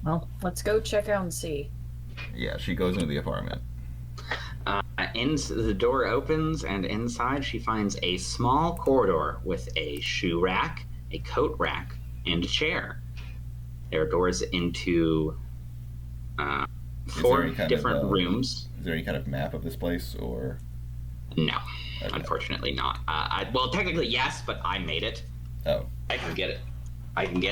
Well, let's go check out and see. Yeah, she goes into the apartment. The door opens, and inside she finds a small corridor with a shoe rack, a coat rack, and a chair. There are doors into 4 different rooms. Is there any kind of map of this place, or? No, okay. Unfortunately not. Well, technically yes, but I made it. Oh. I can get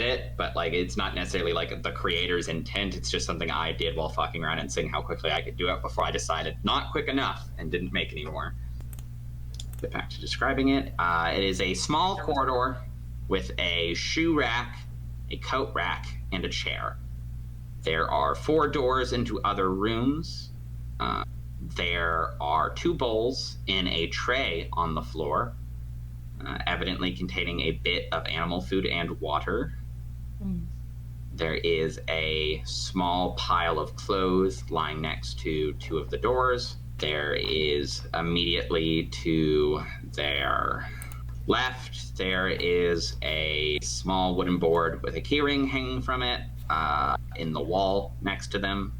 it, but like it's not necessarily like the creator's intent. It's just something I did while fucking around and seeing how quickly I could do it before I decided not quick enough and didn't make any more. Get back to describing it. It is a small corridor with a shoe rack, a coat rack, and a chair. There are 4 doors into other rooms. There are 2 bowls in a tray on the floor, evidently containing a bit of animal food and water. There is a small pile of clothes lying next to 2 of the doors. There is immediately to their left, there is a small wooden board with a keyring hanging from it in the wall next to them,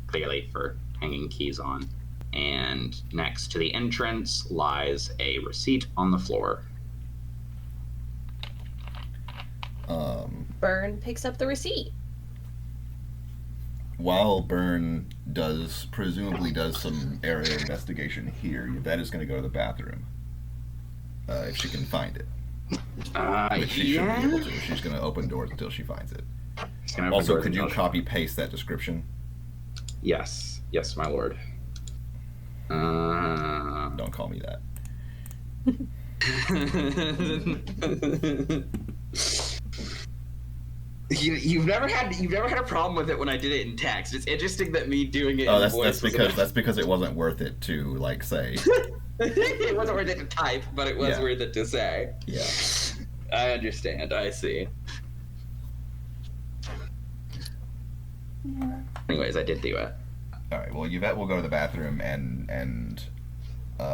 clearly for hanging keys on. And next to the entrance lies a receipt on the floor. Burn picks up the receipt. While Burn presumably does some area investigation here, Yvette is going to go to the bathroom. If she can find it. Which she should be able to. She's going to open doors until she finds it. Also, could you copy-paste that description? Yes. Yes, my lord. Don't call me that. You've never had a problem with it when I did it in text. It's interesting that me doing it in voice. That's because it wasn't worth it to say. It wasn't worth it to type, but it was worth it to say. Yeah. I understand. I see. Anyways, I did do it. All right. Well, Yvette will go to the bathroom and.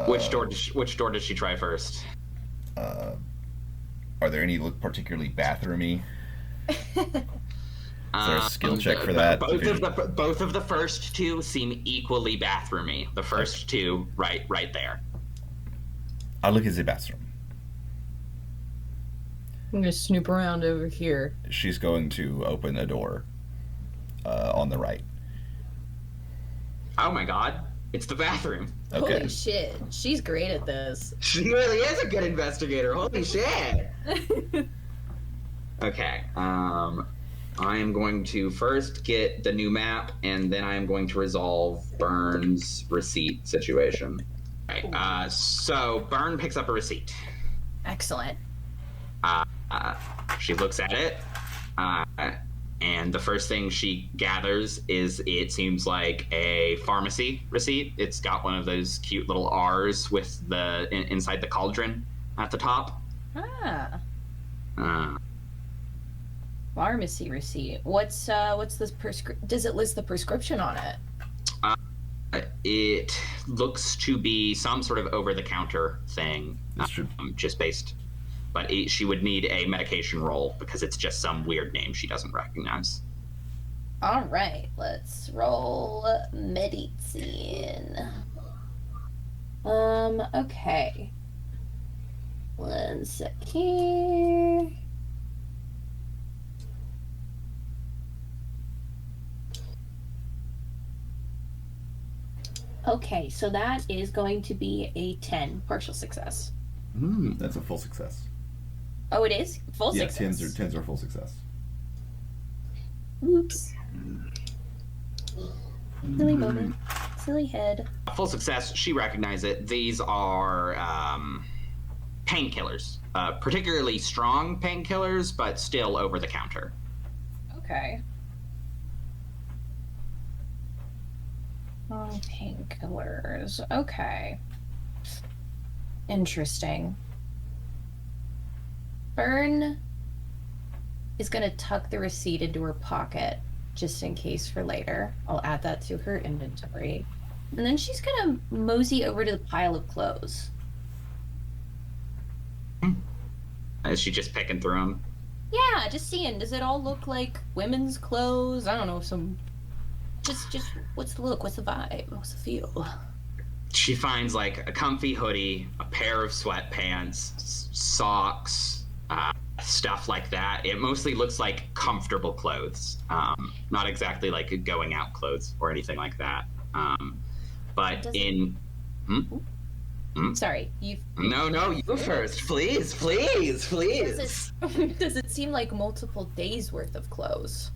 Which door does she try first? Are there any look particularly bathroomy? Is there a skill check for that? Both of the first 2 seem equally bathroomy. The first 2, right there. I'll look at the bathroom. I'm gonna snoop around over here. She's going to open a door on the right. Oh my god, it's the bathroom. Okay. Holy shit, she's great at this. She really is a good investigator. Holy shit. Okay, I am going to first get the new map, and then I am going to resolve Burn's receipt situation. Right, so Burn picks up a receipt. Excellent. She looks at it, and the first thing she gathers is it seems like a pharmacy receipt. It's got one of those cute little R's with the inside the cauldron at the top. Pharmacy receipt. What's this does it list the prescription on it? It looks to be some sort of over-the-counter thing, just based. But she would need a medication roll because it's just some weird name she doesn't recognize. All right, let's roll medicine. Okay. 1 sec here. Okay, so that is going to be a 10, partial success. That's a full success. Oh, it is? Full success? Yeah, 10s are full success. Oops. Silly moment. Silly head. Full success, she recognizes it. These are painkillers. Particularly strong painkillers, but still over the counter. Okay. Painkillers. Okay. Interesting. Burn is going to tuck the receipt into her pocket just in case for later. I'll add that to her inventory. And then she's going to mosey over to the pile of clothes. Is she just picking through them? Yeah, just seeing. Does it all look like women's clothes? I don't know, just what's the look? What's the vibe? What's the feel? She finds like a comfy hoodie, a pair of sweatpants, socks, stuff like that. It mostly looks like comfortable clothes, not exactly like going out clothes or anything like that. But in Sorry, you. No, you go first, please. Does it seem like multiple days worth of clothes?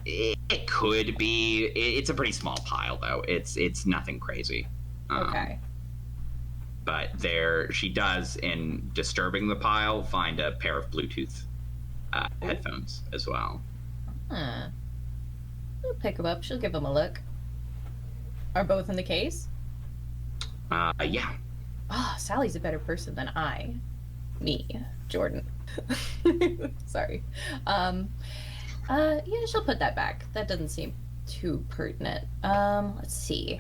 It could be. It's a pretty small pile, though. It's nothing crazy. Okay. But she does, in disturbing the pile, find a pair of Bluetooth headphones as well. Huh. She'll pick them up. She'll give them a look. Are both in the case? Yeah. Oh, Sally's a better person than me, Jordan. Sorry. Yeah, she'll put that back. That doesn't seem too pertinent. Let's see.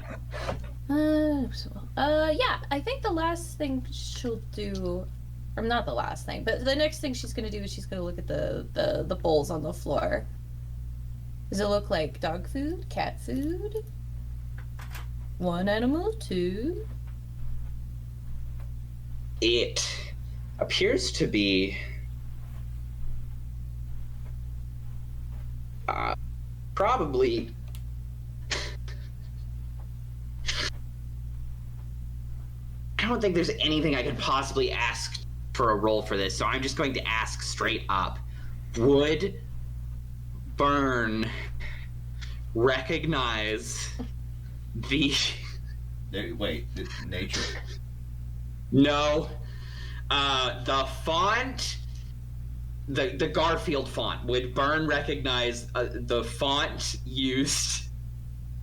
Yeah, I think the last thing she'll do, or not the last thing, but the next thing she's gonna do is she's gonna look at the bowls on the floor. Does it look like dog food, cat food? One animal, two? It appears to be probably I don't think there's anything I could possibly ask for a roll for this, so I'm just going to ask straight up. Would Burn recognize the... Wait, nature? No. The font... The Garfield font. Would Burn recognize the font used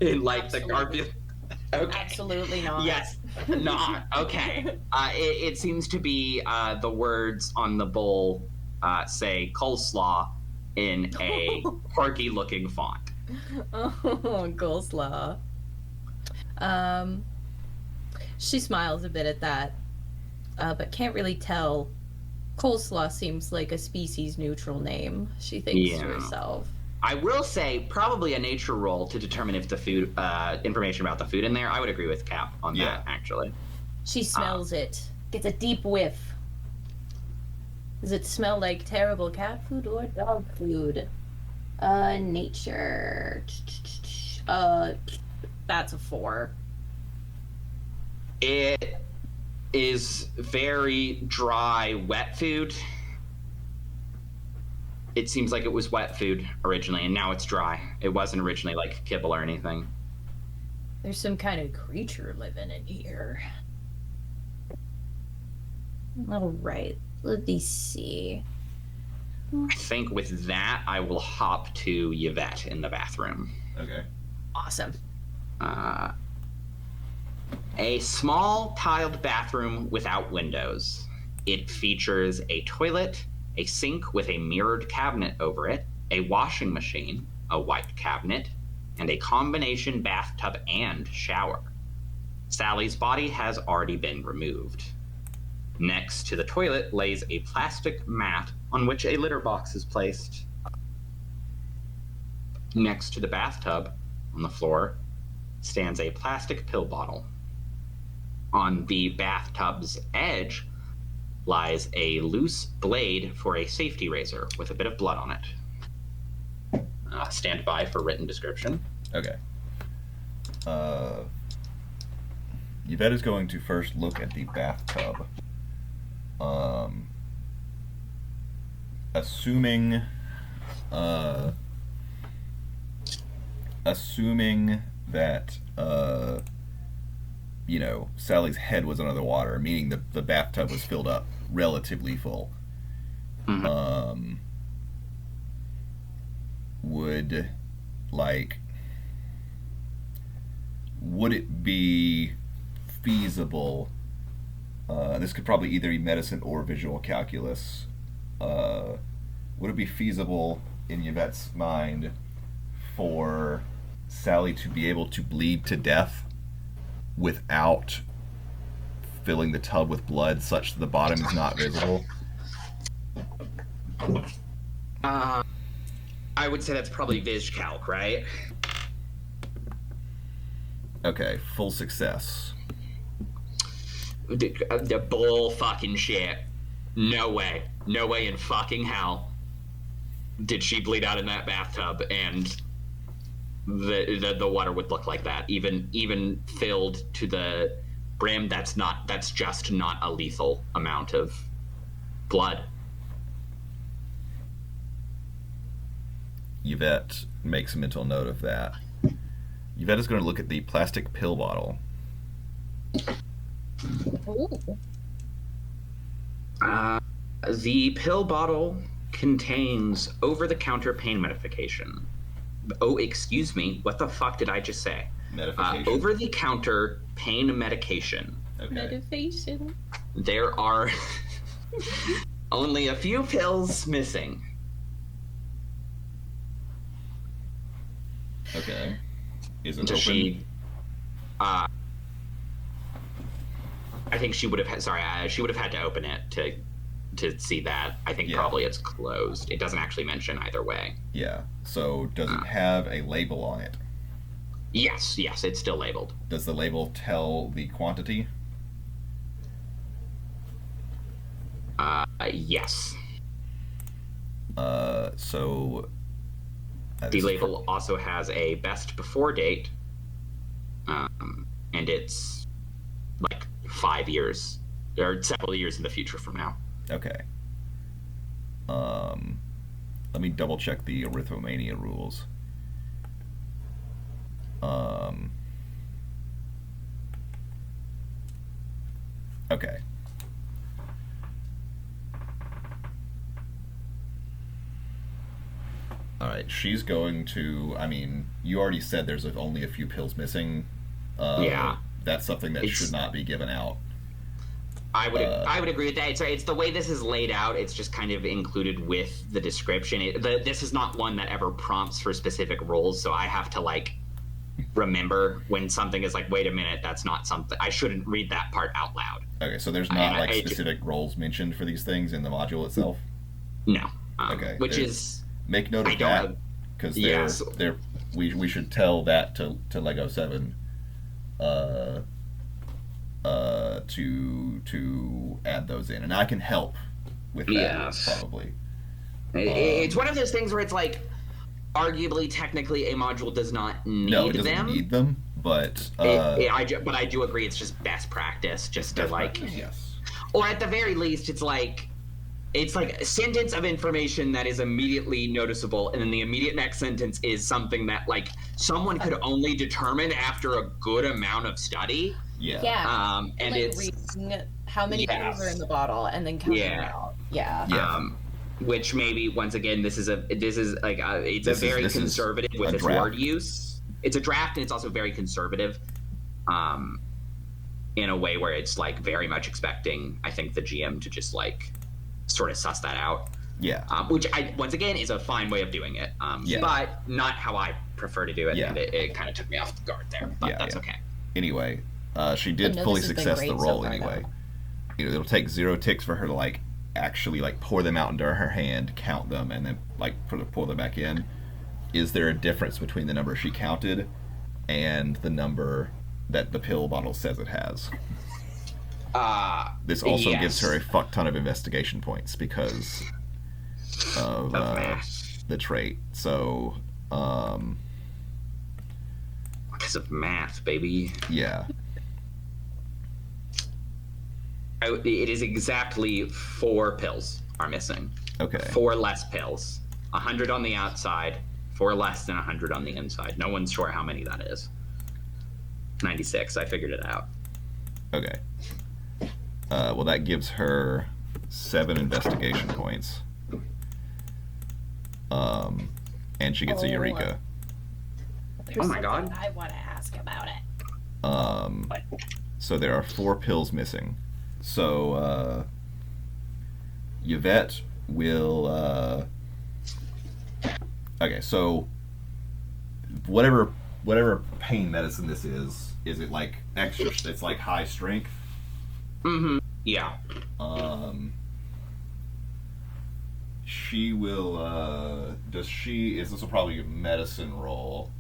in, like, Absolutely. the Garfield... Okay. Absolutely not. Yes, not. Okay. It seems to be the words on the bowl say coleslaw in a quirky-looking font. Oh, coleslaw. She smiles a bit at that, but can't really tell. Coleslaw seems like a species-neutral name, she thinks to herself. I will say probably a nature roll to determine if the food, information about the food in there. I would agree with Cap on that, actually. She smells it, gets a deep whiff. Does it smell like terrible cat food or dog food? Nature. That's a 4. It is very dry, wet food. It seems like it was wet food originally, and now it's dry. It wasn't originally like kibble or anything. There's some kind of creature living in here. All right, let me see. I think with that, I will hop to Yvette in the bathroom. Okay. Awesome. A small tiled bathroom without windows. It features a toilet, a sink with a mirrored cabinet over it, a washing machine, a white cabinet, and a combination bathtub and shower. Sally's body has already been removed. Next to the toilet lays a plastic mat on which a litter box is placed. Next to the bathtub, on the floor, stands a plastic pill bottle. On the bathtub's edge lies a loose blade for a safety razor with a bit of blood on it. Stand by for written description. Okay. Yvette is going to first look at the bathtub. Assuming that Sally's head was under the water, meaning the bathtub was filled up relatively full. Mm-hmm. Would it be feasible? This could probably either be medicine or visual calculus. Would it be feasible in Yvette's mind for Sally to be able to bleed to death without filling the tub with blood such that the bottom is not visible? I would say that's probably Viz Calc, right? Okay, full success. The bull fucking shit. No way. No way in fucking hell did she bleed out in that bathtub and the water would look like that. Even filled to the brim, that's just not a lethal amount of blood. Yvette makes a mental note of that. Yvette is going to look at the plastic pill bottle. Ooh. The pill bottle contains over-the-counter pain medication. Oh, excuse me. What the fuck did I just say? Medication. Over-the-counter pain medication. Okay. Meditation. There are only a few pills missing. Okay. Is it Does open? she? I think she would have. She would have had to open it to see that. I think probably it's closed. It doesn't actually mention either way. Yeah. So does it have a label on it? Yes, it's still labeled. Does the label tell the quantity? Yes. So. The label also has a best before date, and it's like 5 years or several years in the future from now. Okay. Let me double check the Arithmomania rules. Okay. All right, she's going to. I mean, you already said there's only a few pills missing. Yeah. That's something that should not be given out. I would agree with that. It's the way this is laid out. It's just kind of included with the description. This is not one that ever prompts for specific roles, so I have to like remember when something is like, wait a minute, that's not something. I shouldn't read that part out loud. Okay, so there's not specific roles mentioned for these things in the module itself. No. Okay. Which is make note of that because we should tell that to Lego 7 to add those in, and I can help with that probably. It's one of those things where it's like arguably technically a module does not need them. No, it doesn't need them, but I do agree it's just best practice just to like practice, yes. Or at the very least it's like a sentence of information that is immediately noticeable, and then the immediate next sentence is something that like someone could only determine after a good amount of study. Yeah. And like it's reading how many pills are in the bottle and then counting it out. Yeah. Which maybe once again it's very conservative with its word use. It's a draft and it's also very conservative. In a way where it's like very much expecting, I think, the GM to just like sort of suss that out. Yeah. Which once again is a fine way of doing it. But not how I prefer to do it. Yeah. And it kind of took me off guard there. But that's okay. Anyway, she did fully success the roll anyway. You know, it'll take 0 ticks for her to like actually like pour them out into her hand, count them, and then like pour them back in. Is there a difference between the number she counted and the number that the pill bottle says it has? This also gives her a fuck ton of investigation points because of the trait. So, because of math, baby. Yeah. It is exactly 4 pills are missing. Okay. 4 less pills. 100 on the outside, 4 less than 100 on the inside. No one's sure how many that is. 96. I figured it out. Okay. Well, that gives her 7 investigation points. And she gets a Eureka. Oh my god. I want to ask about it. So there are 4 pills missing. So, Yvette will, okay, so whatever pain medicine this is it like extra, it's like high strength? Yeah. she will. This will probably be a medicine roll.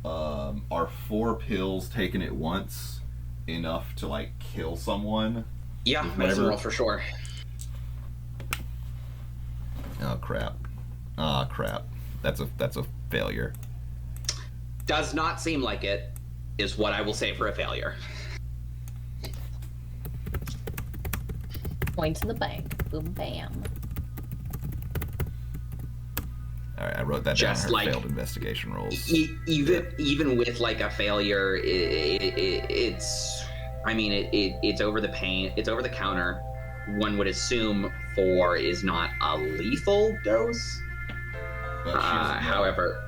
Are 4 pills taken at once enough to like kill someone? Yeah, medicine roll for sure. Oh crap! That's a failure. Does not seem like it, is what I will say for a failure. Points in the bank. Boom, bam. All right, I wrote that Just down. Her like, failed investigation rolls. Even with like a failure, it's. I mean, it's over the pain. It's over the counter. One would assume 4 is not a lethal dose. But however,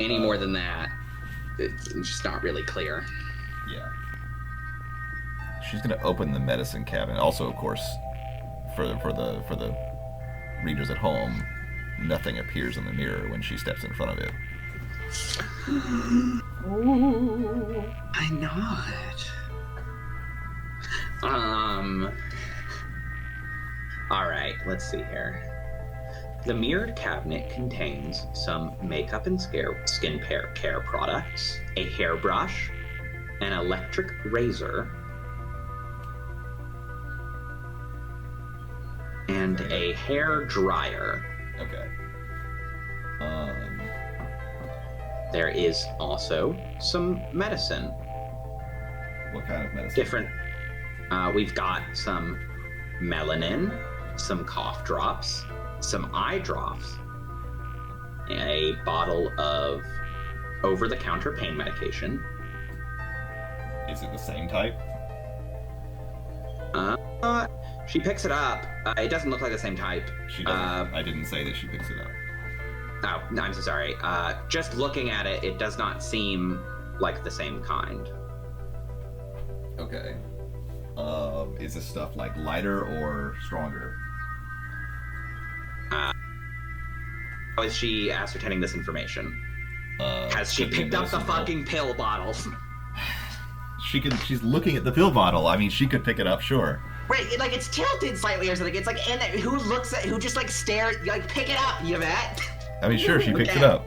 any more than that, it's just not really clear. Yeah. She's gonna open the medicine cabinet. Also, of course, for the readers at home, nothing appears in the mirror when she steps in front of it. Ooh. Why not? All right, let's see here. The mirrored cabinet contains some makeup and skin care products, a hairbrush, an electric razor, and a hair dryer. Okay. There is also some medicine. What kind of medicine? Different. We've got some melanin, some cough drops, some eye drops, a bottle of over-the-counter pain medication. Is it the same type? She picks it up. It doesn't look like the same type. She doesn't. I didn't say that she picks it up. Oh, no, I'm so sorry. Just looking at it, it does not seem like the same kind. Okay. Is this stuff like lighter or stronger? How is she ascertaining this information? Has she picked up the fucking pill bottle? She's looking at the pill bottle. I mean, she could pick it up, sure. Right, like it's tilted slightly or something. It's like, and who just like stares, like pick it up, Yvette. I mean, sure, she picks Okay. it up.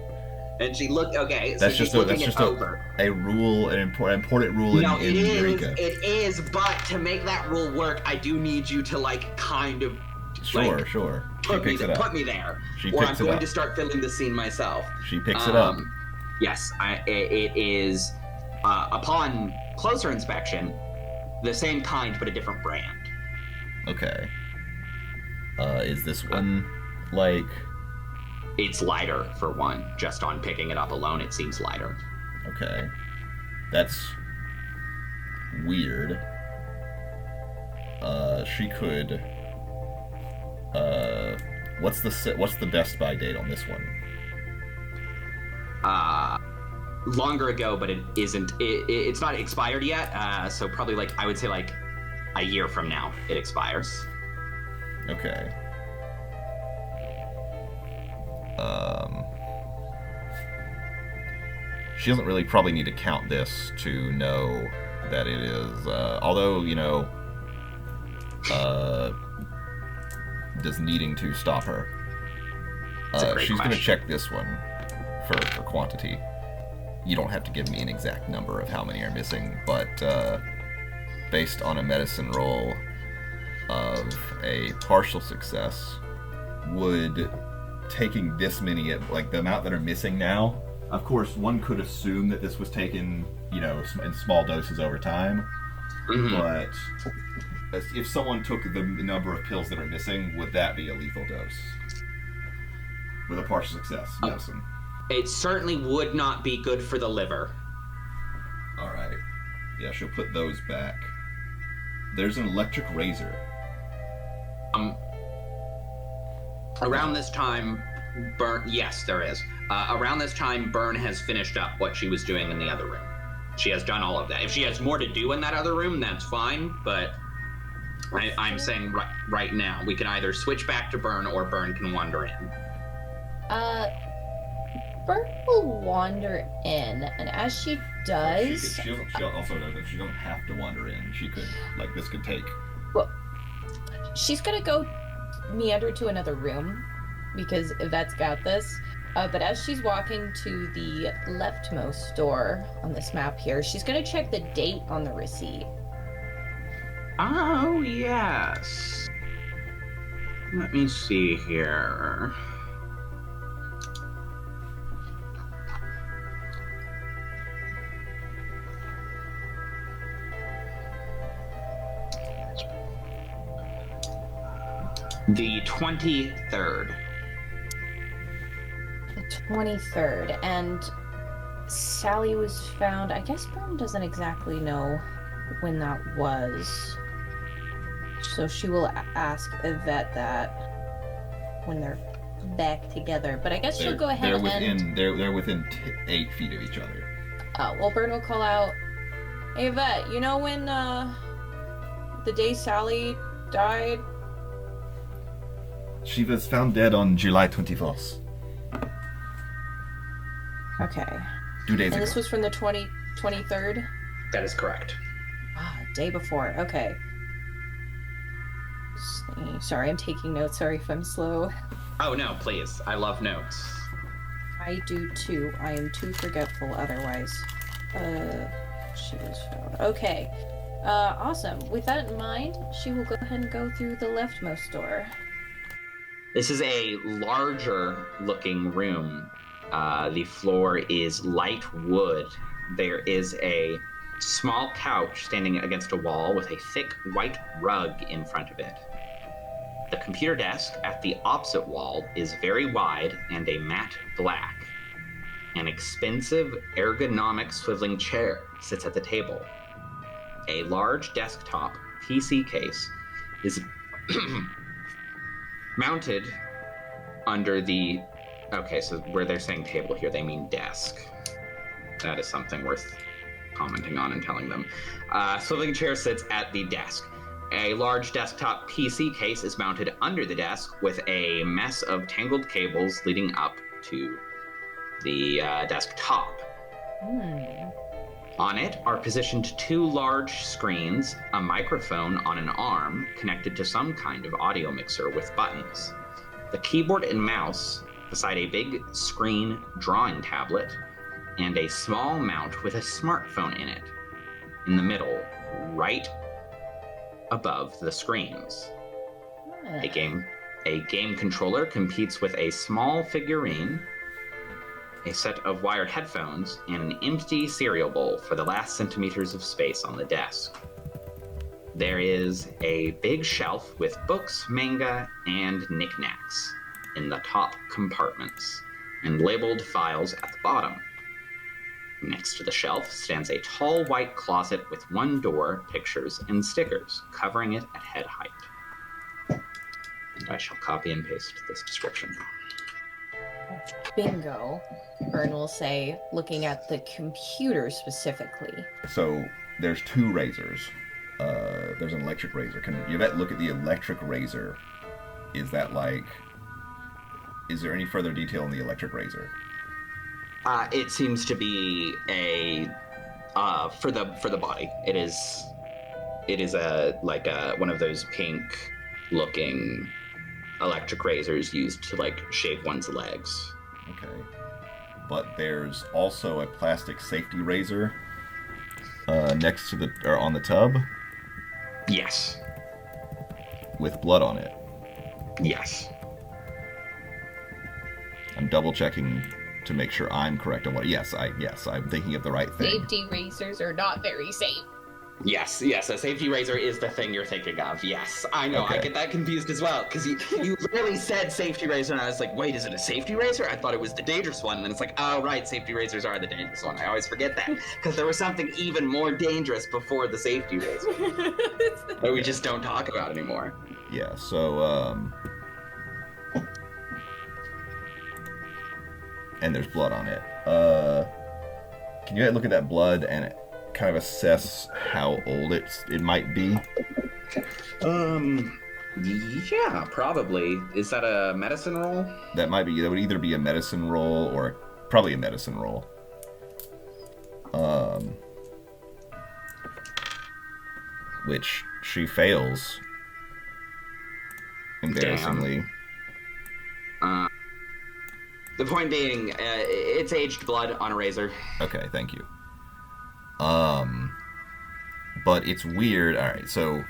And she looked. Okay, That's so just she's looking it over. a rule, an important rule No, in Eureka. It is, but to make that rule work, I do need you to like kind of Sure. She put picks me, it up. put me there, She or I'm picks it going up. to start filling the scene myself. She picks it up. Yes, it is. Upon closer inspection, the same kind but a different brand. Okay. Is this one like? It's lighter for one. Just on picking it up alone, it seems lighter. Okay. That's weird. She could. What's the best buy date on this one? Longer ago, but it isn't. It's not expired yet. So probably like I would say like a year from now it expires. Okay. She doesn't really probably need to count this to know that it is, although, does needing to stop her. She's going to check this one for quantity. You don't have to give me an exact number of how many are missing, but based on a medicine roll of a partial success, would taking this many, like the amount that are missing now, of course, one could assume that this was taken, in small doses over time. Mm-hmm. But if someone took the number of pills that are missing, would that be a lethal dose? With a partial success medicine. It certainly would not be good for the liver. All right. Yeah, she'll put those back. There's an electric razor. Around this time, yes, there is. Around this time, Byrne has finished up what she was doing in the other room. She has done all of that. If she has more to do in that other room, that's fine, but I'm saying right now, we can either switch back to Byrne or Byrne can wander in. Byrne will wander in, and as she does... She also knows that she doesn't have to wander in. She could, this could take... Well, she's gonna go meander to another room because Yvette's got this. But as she's walking to the leftmost door on this map here, she's going to check the date on the receipt. Oh, yes. Let me see here. The 23rd. The 23rd. And Sally was found. I guess Bern doesn't exactly know when that was. So she will ask Yvette that when they're back together. But I guess she'll go ahead They're within 8 feet of each other. Oh, well, Bern will call out, "Hey, Yvette, you know when, the day Sally died?" She was found dead on July 21st. Okay. 2 days ago. And this was from the 23rd? That is correct. Ah, day before. Okay. Sorry, I'm taking notes. Sorry if I'm slow. Oh, no, please. I love notes. I do too. I am too forgetful otherwise. She was found. Okay. Awesome. With that in mind, she will go ahead and go through the leftmost door. This is a larger looking room. The floor is light wood. There is a small couch standing against a wall with a thick white rug in front of it. The computer desk at the opposite wall is very wide and a matte black. An expensive ergonomic swiveling chair sits at the table. A large desktop PC case is mounted under the... Okay, so where they're saying table here, they mean desk. That is something worth commenting on and telling them. Swiveling chair sits at the desk. A large desktop PC case is mounted under the desk with a mess of tangled cables leading up to the desktop. On it are positioned 2 large screens, a microphone on an arm connected to some kind of audio mixer with buttons. The keyboard and mouse beside a big screen drawing tablet, and a small mount with a smartphone in it. In the middle, right above the screens. A game controller competes with a small figurine, a set of wired headphones, and an empty cereal bowl for the last centimeters of space on the desk. There is a big shelf with books, manga, and knickknacks in the top compartments, and labeled files at the bottom. Next to the shelf stands a tall white closet with 1 door, pictures, and stickers, covering it at head height. And I shall copy and paste this description. Bingo, Bern will say, looking at the computer specifically. So there's 2 razors. There's an electric razor. Can Yvette look at the electric razor? Is there any further detail on the electric razor? It seems to be a for the body. It is one of those pink looking electric razors used to shave one's legs. Okay. But there's also a plastic safety razor next to on the tub. Yes. With blood on it. Yes. I'm double checking to make sure I'm correct on what. Yes, I'm thinking of the right thing. Safety razors are not very safe. Yes, a safety razor is the thing you're thinking of. Yes, I know. Okay. I get that confused as well, because you literally said safety razor, and I was like, wait, is it a safety razor? I thought it was the dangerous one, and then it's like, oh, right, safety razors are the dangerous one. I always forget that, because there was something even more dangerous before the safety razor that we just don't talk about anymore. Yeah, so, and there's blood on it. Can you look at that blood and kind of assess how old it might be? Yeah, probably. Is that a medicine roll? That would either be a medicine roll or probably a medicine roll. Which she fails. embarrassingly. The point being, it's aged blood on a razor. Okay, thank you. But it's weird. All right, so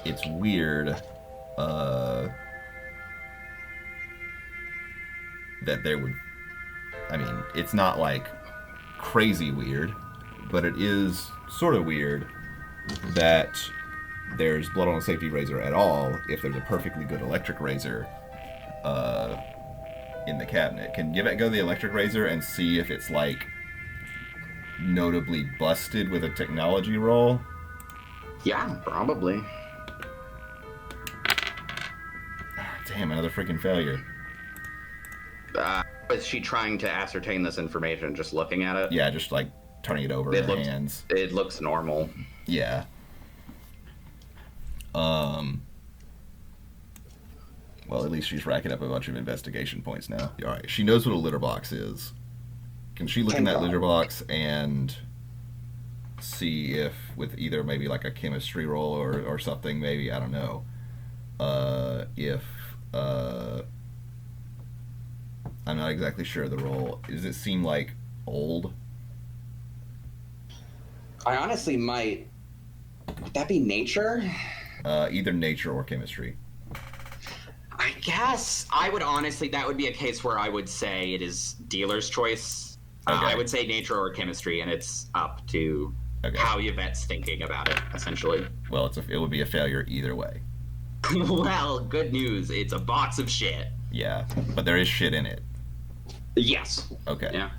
it's weird that there would. I mean, it's not like crazy weird, but it is sort of weird that there's blood on a safety razor at all if there's a perfectly good electric razor in the cabinet. Can Yvette go to the electric razor and see if it's like notably busted with a technology roll? Yeah, probably. Damn, another freaking failure. Was she trying to ascertain this information just looking at it? Yeah, just like turning it over in her hands. It looks normal. Yeah. Well, at least she's racking up a bunch of investigation points now. All right, she knows what a litter box is. Can she look in that litter box and see if, with either maybe like a chemistry roll or something, maybe, I don't know, I'm not exactly sure of the roll. Does it seem like old? I honestly might. Would that be nature? Either nature or chemistry. I guess I would honestly. That would be a case where I would say it is dealer's choice. Okay. I would say nature or chemistry, and it's up to how Yvette's thinking about it, essentially. Well, it would be a failure either way. Well, good news. It's a box of shit. Yeah, but there is shit in it. Yes. Okay. Yeah.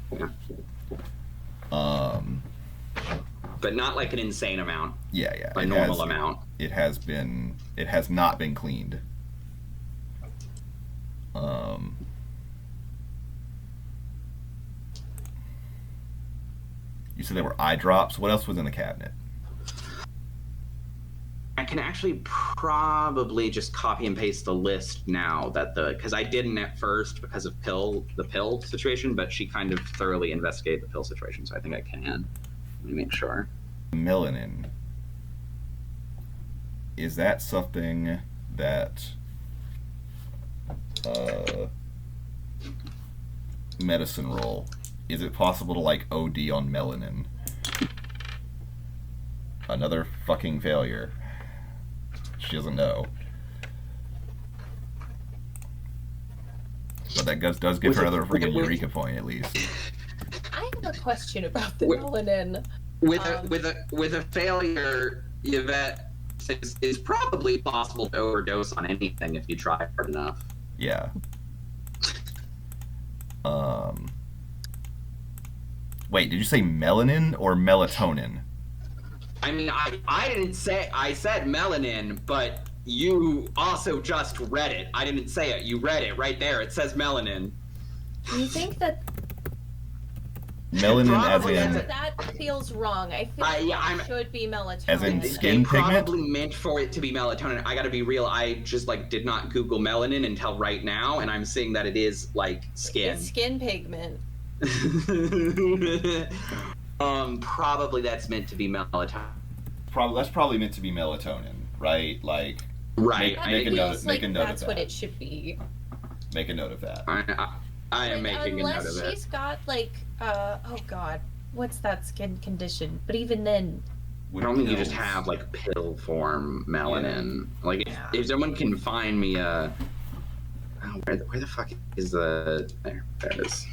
But not like an insane amount. Yeah. A normal amount. It has not been cleaned. You said there were eye drops. What else was in the cabinet? I can actually probably just copy and paste the list now because I didn't at first because of the pill situation, but she kind of thoroughly investigated the pill situation, so I think I can. Let me make sure. Melanin. Is that something that medicine roll? Is it possible to like OD on melanin? Another fucking failure. She doesn't know. But that does give her another freaking Eureka point at least. I have a question about the melanin. With a failure, Yvette says it's probably possible to overdose on anything if you try hard enough. Yeah. Wait, did you say melanin or melatonin? I mean, I didn't say, I said melanin, but you also just read it. I didn't say it. You read it right there. It says melanin. Do you think that Melanin Probably as in... that feels wrong? I feel like it should be melatonin. As in They skin pigment? probably meant for it to be melatonin. I gotta be real. I just did not Google melanin until right now, and I'm seeing that it is skin. It's skin pigment. Probably that's meant to be melatonin. That's probably meant to be melatonin, right? Like, Right. Make a note of That's that. what it should be. Make a note of that. I am making a note of Unless it. she's got oh god, what's that skin condition? But even then, I don't think you just have pill form melanin. If someone can find me where the fuck is there it is.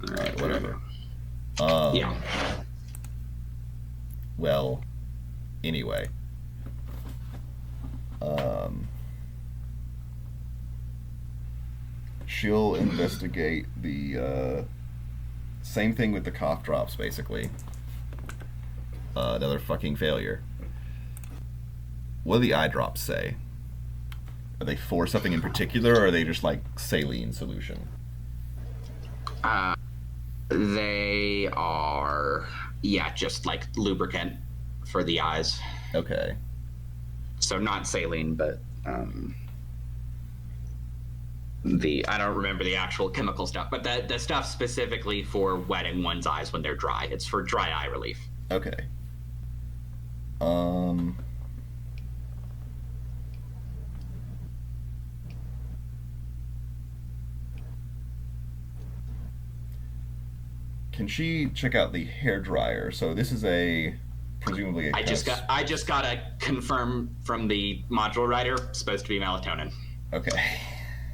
Alright, whatever. Yeah. Well, anyway. She'll investigate the same thing with the cough drops, basically. Another fucking failure. What do the eye drops say? Are they for something in particular, or are they just saline solution? They are, just lubricant for the eyes. Okay. So not saline, but I don't remember the actual chemical stuff, but the stuff specifically for wetting one's eyes when they're dry. It's for dry eye relief. Okay. Can she check out the hairdryer? So this is presumably a. I just gotta confirm from the module writer. Supposed to be melatonin. Okay.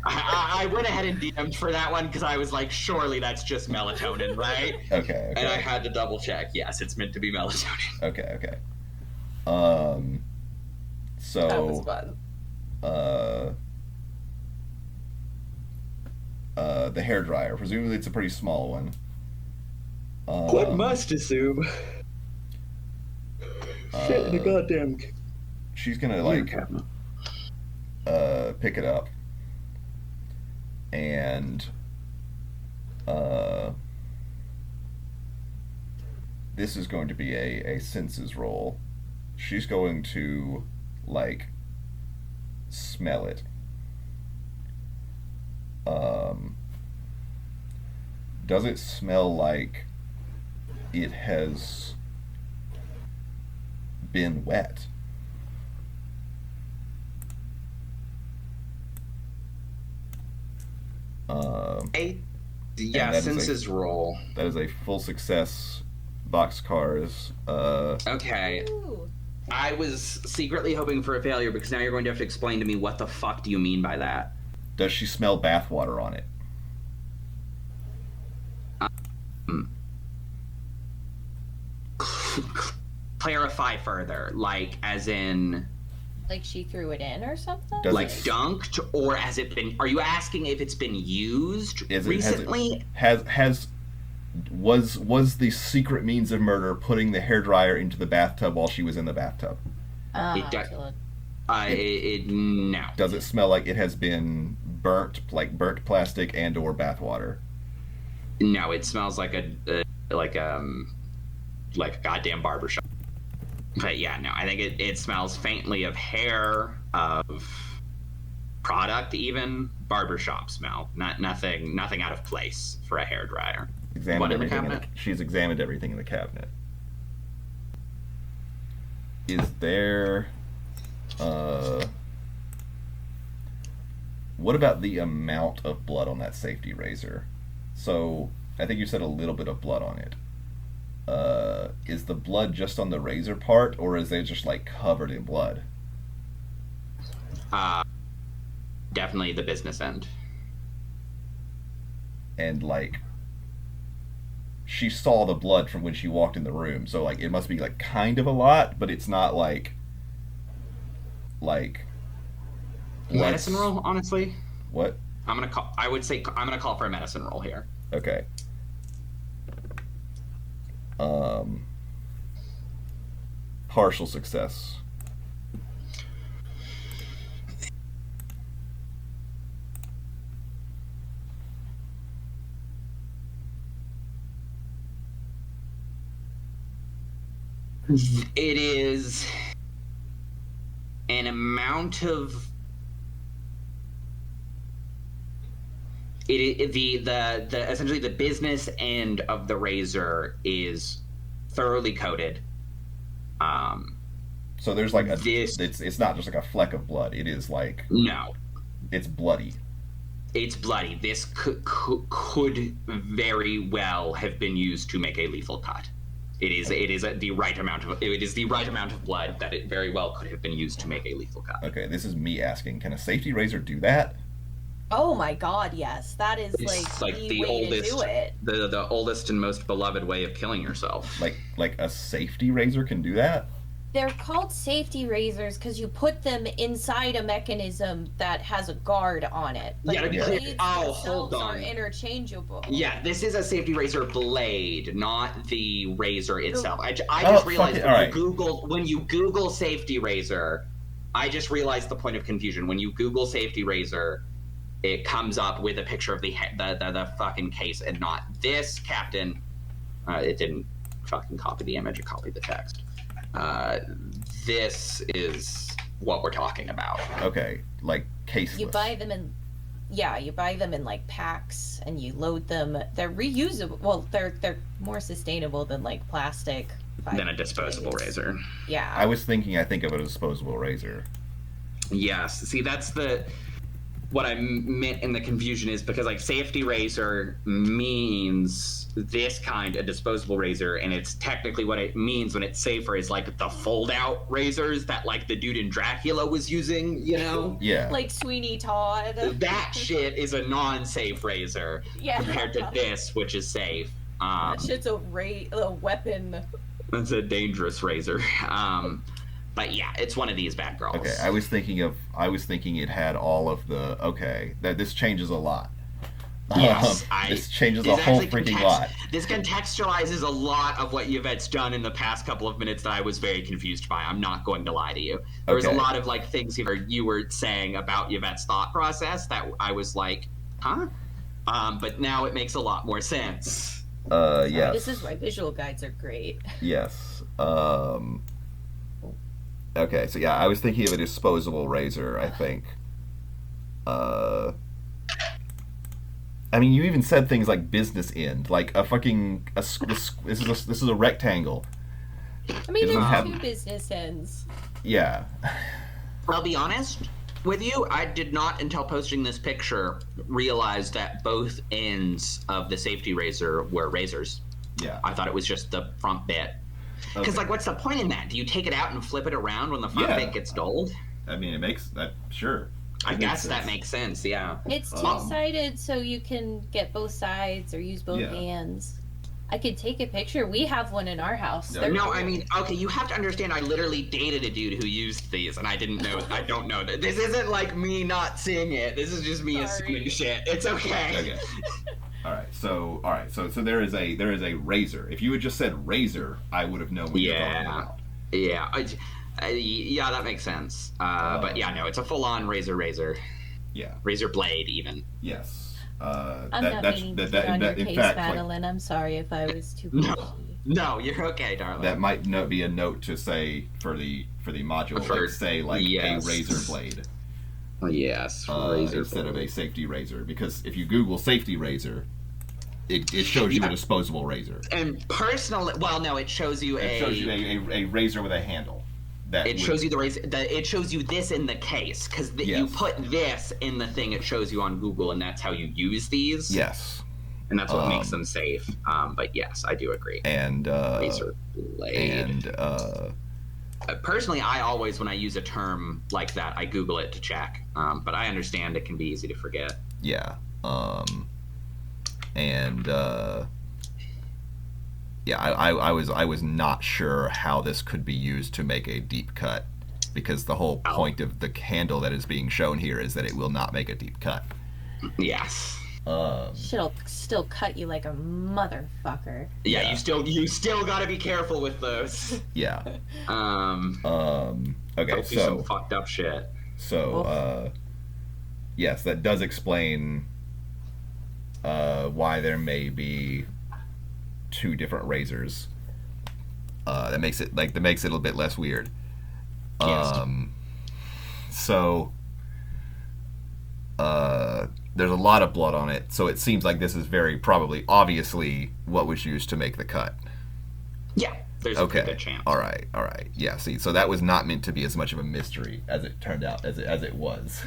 I went ahead and DM'd for that one because I was like, surely that's just melatonin, right? Okay. And I had to double check. Yes, it's meant to be melatonin. Okay. So. That was fun. The hairdryer. Presumably it's a pretty small one. One must assume. Shit in a goddamn. She's gonna pick it up, and this is going to be a senses roll. She's going to smell it. Does it smell like it has been wet? Senses roll. That is a full success. Boxcars. Okay. Ooh. I was secretly hoping for a failure because now you're going to have to explain to me what the fuck do you mean by that. Does she smell bathwater on it? Clarify further, as in, Like she threw it in or something? dunked, or has it been? Are you asking if it's been used recently? Was the secret means of murder putting the hairdryer into the bathtub while she was in the bathtub? No. Does it smell like it has been burnt plastic and/or bathwater? No, it smells like a goddamn barbershop. But yeah, no, I think it smells faintly of hair, of product, even barbershop smell. Nothing out of place for a hairdryer. Examined everything she's examined everything in the cabinet. Is there what about the amount of blood on that safety razor? So I think you said a little bit of blood on it. Is the blood just on the razor part, or is it just covered in blood? Definitely the business end. And she saw the blood from when she walked in the room, so it must be kind of a lot, but it's not medicine roll, honestly. What? I would say I'm gonna call for a medicine roll here. Okay. Partial success. It is an amount of essentially the business end of the razor is thoroughly coated. So there's it's not just a fleck of blood. It is no, it's bloody. It's bloody. This could very well have been used to make a lethal cut. It is the right amount of blood that it very well could have been used to make a lethal cut. Okay, this is me asking, can a safety razor do that? Oh my god, yes. That is It's the way oldest, to do it. the oldest and most beloved way of killing yourself. Like a safety razor can do that? They're called safety razors because you put them inside a mechanism that has a guard on it. Yeah, to be clear. blades Hold themselves on. are interchangeable. Yeah, this is a safety razor blade, not the razor itself. I just fuck realized it, when you Google safety razor, I just realized the point of confusion. When you Google safety razor, it comes up with a picture of the fucking case and not this, Captain. It didn't fucking copy the image, it copied the text. This is what we're talking about. Okay, caseless. You buy them in yeah, you buy them in like packs and you load them. They're reusable. Well, they're more sustainable than like plastic. Than a disposable razor. Yeah. I think of a disposable razor. Yes. See, that's what I meant in the confusion is because like safety razor means this kind of disposable razor, and it's technically what it means when it's safer is like the fold out razors that like the dude in Dracula was using, you know? Yeah. Like Sweeney Todd. That shit is a non-safe razor Yeah. compared to this, which is safe. That shit's a weapon. It's a dangerous razor. But yeah, it's one of these bad girls. Okay, I was thinking it had all of the. Okay, this changes a lot. Yes, this changes a whole freaking lot. This contextualizes a lot of what Yvette's done in the past couple of minutes that I was very confused by. I'm not going to lie to you. There was a lot of like things you were saying about Yvette's thought process that I was like, huh? But now it makes a lot more sense. Yes. This is why visual guides are great. Yes. Okay, so yeah, I was thinking of a disposable razor, I think. I mean, you even said things like business end, like this is a rectangle. I mean, doesn't there's have- 2 business ends. Yeah. I'll be honest with you, I did not until posting this picture realize that both ends of the safety razor were razors. Yeah. I thought it was just the front bit. Because, Okay. like, what's the point in that? Do you take it out and flip it around when the front bit gets dulled? I mean, it makes that sure. I It guess makes that sense. makes sense, yeah. It's two-sided, so you can get both sides or use both Yeah. hands. I could take a picture. We have one in our house. Yeah. They're No, cool. I mean, okay, you have to understand I literally dated a dude who used these, and I don't know that. This isn't like me not seeing it. This is just me Sorry. assuming shit. It's okay. Okay. All right. So there is a razor. If you had just said razor, I would have known what you're talking about. Yeah. Yeah, that makes sense. But yeah, no, it's a full-on razor. Yeah. Razor blade, even. Yes. I'm not meaning to get on your case, Madeline. I'm sorry if I was too pushy. No, you're okay, darling. That might be a note to say for the module. Let's say yes. a razor blade. Yes, Razor instead of a safety razor, because if you Google safety razor, it shows you a disposable razor. And personally, well, no, it shows you It shows you a razor with a handle. Shows you the razor. It shows you this in the case because you put this in the thing. It shows you on Google, and that's how you use these. Yes. And that's what makes them safe. But yes, I do agree. And razor blade. And personally, I always, when I use a term like that, I Google it to check. But I understand it can be easy to forget. yeah. Yeah, I was not sure how this could be used to make a deep cut, because the whole point of the handle that is being shown here is that it will not make a deep cut. Yes. Shit'll still cut you like a motherfucker. Yeah, you still got to be careful with those. Yeah. Okay, Don't do some fucked up shit. So, yes, that does explain why there may be 2 different razors. That makes it a little bit less weird. Yes. So, there's a lot of blood on it, so it seems like this is very probably, obviously, what was used to make the cut. Yeah, there's a pretty good chance. All right. Yeah, see, so that was not meant to be as much of a mystery as it turned out, as it was.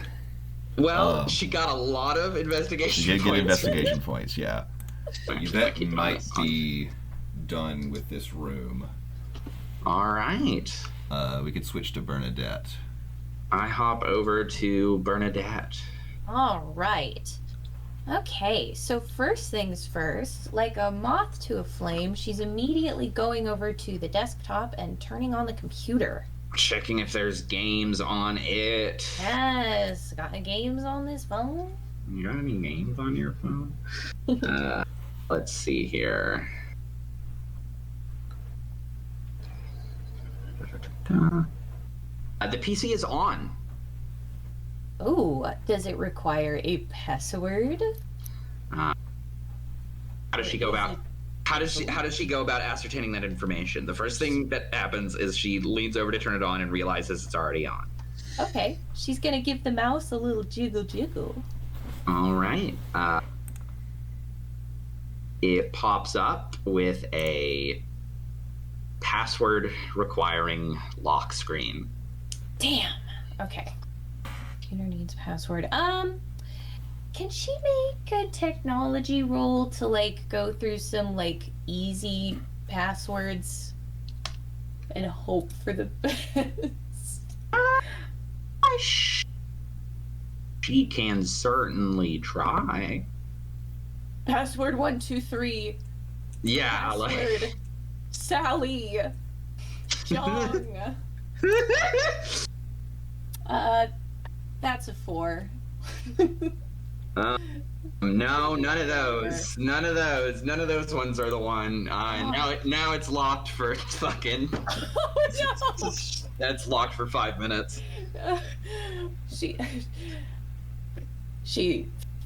Well, she got a lot of investigation She did points. get investigation points, yeah. So Actually, Yvette keep might on. be done with this room. All right. We could switch to Burnadette. I hop over to Burnadette. All right. Okay, so first things first, like a moth to a flame, she's immediately going over to the desktop and turning on the computer. Checking if there's games on it. Yes, got any games on this phone? You got any games on your phone? Let's see here. The PC is on. Oh, does it require a password? How does she go about? How does she go about ascertaining that information? The first thing that happens is she leans over to turn it on and realizes it's already on. Okay, she's gonna give the mouse a little jiggle jiggle. All right. It pops up with a password requiring lock screen. Damn. Okay. Computer needs password. Can she make a technology roll to like go through some like easy passwords and hope for the best? She can certainly try. Password 123. Yeah, Password Sally. Jong. That's a 4. No, none of those. None of those. None of those ones are the one. Now it's locked for fucking. Oh no! That's locked for 5 minutes. She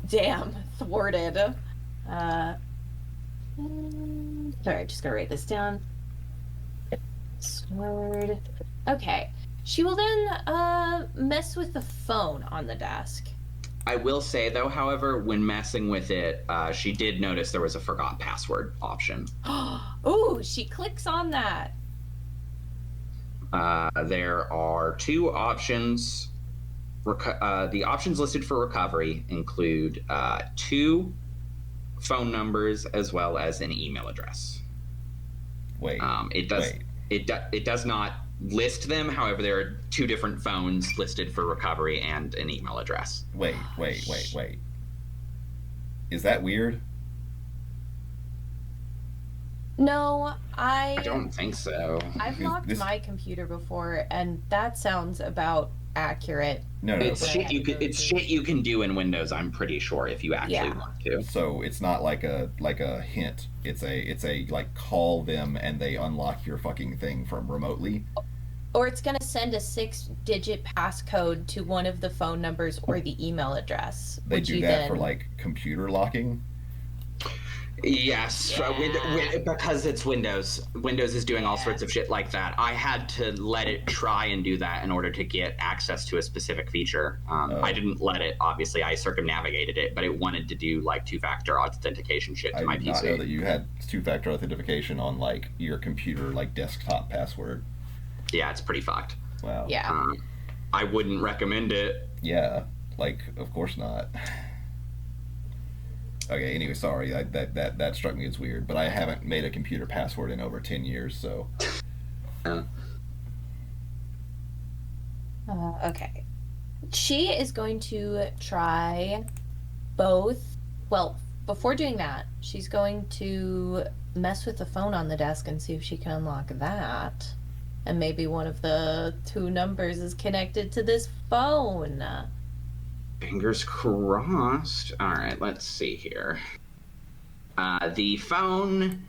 damn thwarted. Sorry, just gonna write this down. Sword. Okay. She will then mess with the phone on the desk. I will say, though, however, when messing with it, she did notice there was a forgot password option. Ooh, she clicks on that. There are 2 options. The options listed for recovery include 2 phone numbers as well as an email address. Wait. It does not list them. However, there are 2 different phones listed for recovery and an email address. Wait. Is that weird? No, I don't think so. I've locked my computer before, and that sounds about accurate. No. It's shit you can do in Windows. I'm pretty sure if you actually want to. So it's not like a hint. It's a like call them and they unlock your fucking thing from remotely. Or it's gonna send a 6-digit passcode to one of the phone numbers or the email address. They do that for like computer locking. Yes, because it's Windows. Windows is doing all sorts of shit like that. I had to let it try and do that in order to get access to a specific feature. I didn't let it, obviously. I circumnavigated it, but it wanted to do like 2-factor authentication shit to my PC. I did not know that you had 2-factor authentication on like your computer, like desktop password. Yeah, it's pretty fucked. Wow. Yeah. I wouldn't recommend it. Yeah, like of course not. Okay, anyway, sorry. That struck me as weird, but I haven't made a computer password in over 10 years, so. Okay. She is going to try both. Well, before doing that, she's going to mess with the phone on the desk and see if she can unlock that. And maybe one of the 2 numbers is connected to this phone. Fingers crossed. All right, let's see here. The phone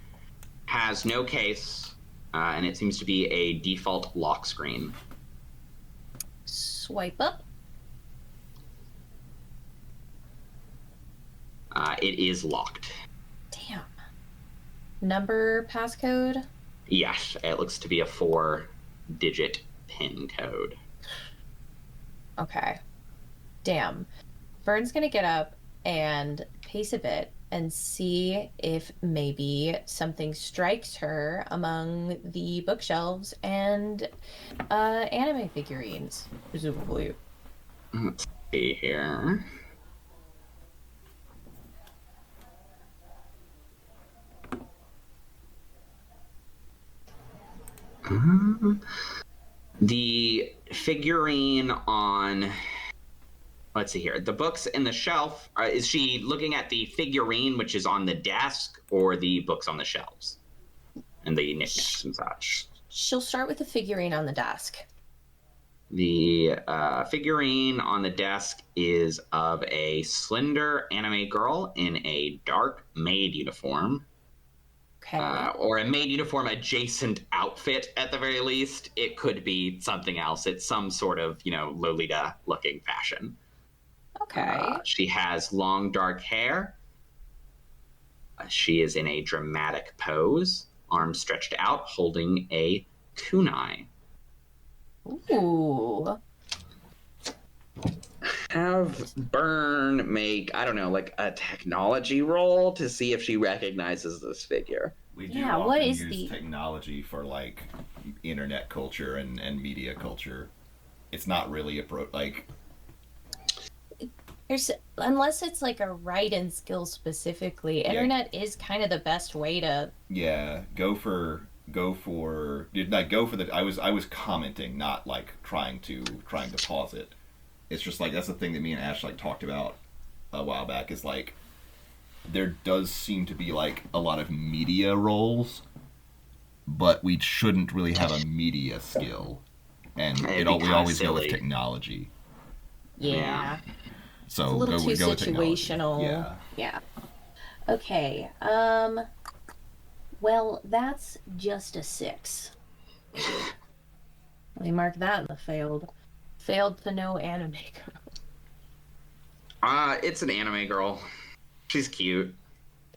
has no case, and it seems to be a default lock screen. Swipe up. It is locked. Damn. Number passcode? Yes, it looks to be a 4-digit PIN code. Okay. Damn. Vern's gonna get up and pace a bit and see if maybe something strikes her among the bookshelves and anime figurines, presumably. Let's see here. The figurine on... Let's see here. The books in the shelf, is she looking at the figurine, which is on the desk, or the books on the shelves? And the knickknacks and such? She'll start with the figurine on the desk. The figurine on the desk is of a slender anime girl in a dark maid uniform. Okay. Or a maid uniform adjacent outfit, at the very least. It could be something else. It's some sort of, Lolita-looking fashion. Okay. She has long dark hair. She is in a dramatic pose, arms stretched out, holding a kunai. Ooh. Have Burn make, I don't know, like a technology roll to see if she recognizes this figure. We do Yeah, often what is use technology for like internet culture and media culture. It's not really There's unless it's like a write-in skill specifically, internet is kind of the best way to. Yeah, go for like go for the. I was commenting, not like trying to pause it. It's just like that's the thing that me and Ash like talked about a while back. Is like there does seem to be like a lot of media roles, but we shouldn't really have a media skill, and we always go with technology. Yeah. So it's a little too go situational. Yeah. Yeah. Okay. Well, that's just a 6. Let me mark that in the failed. Failed to know anime girl. It's an anime girl. She's cute.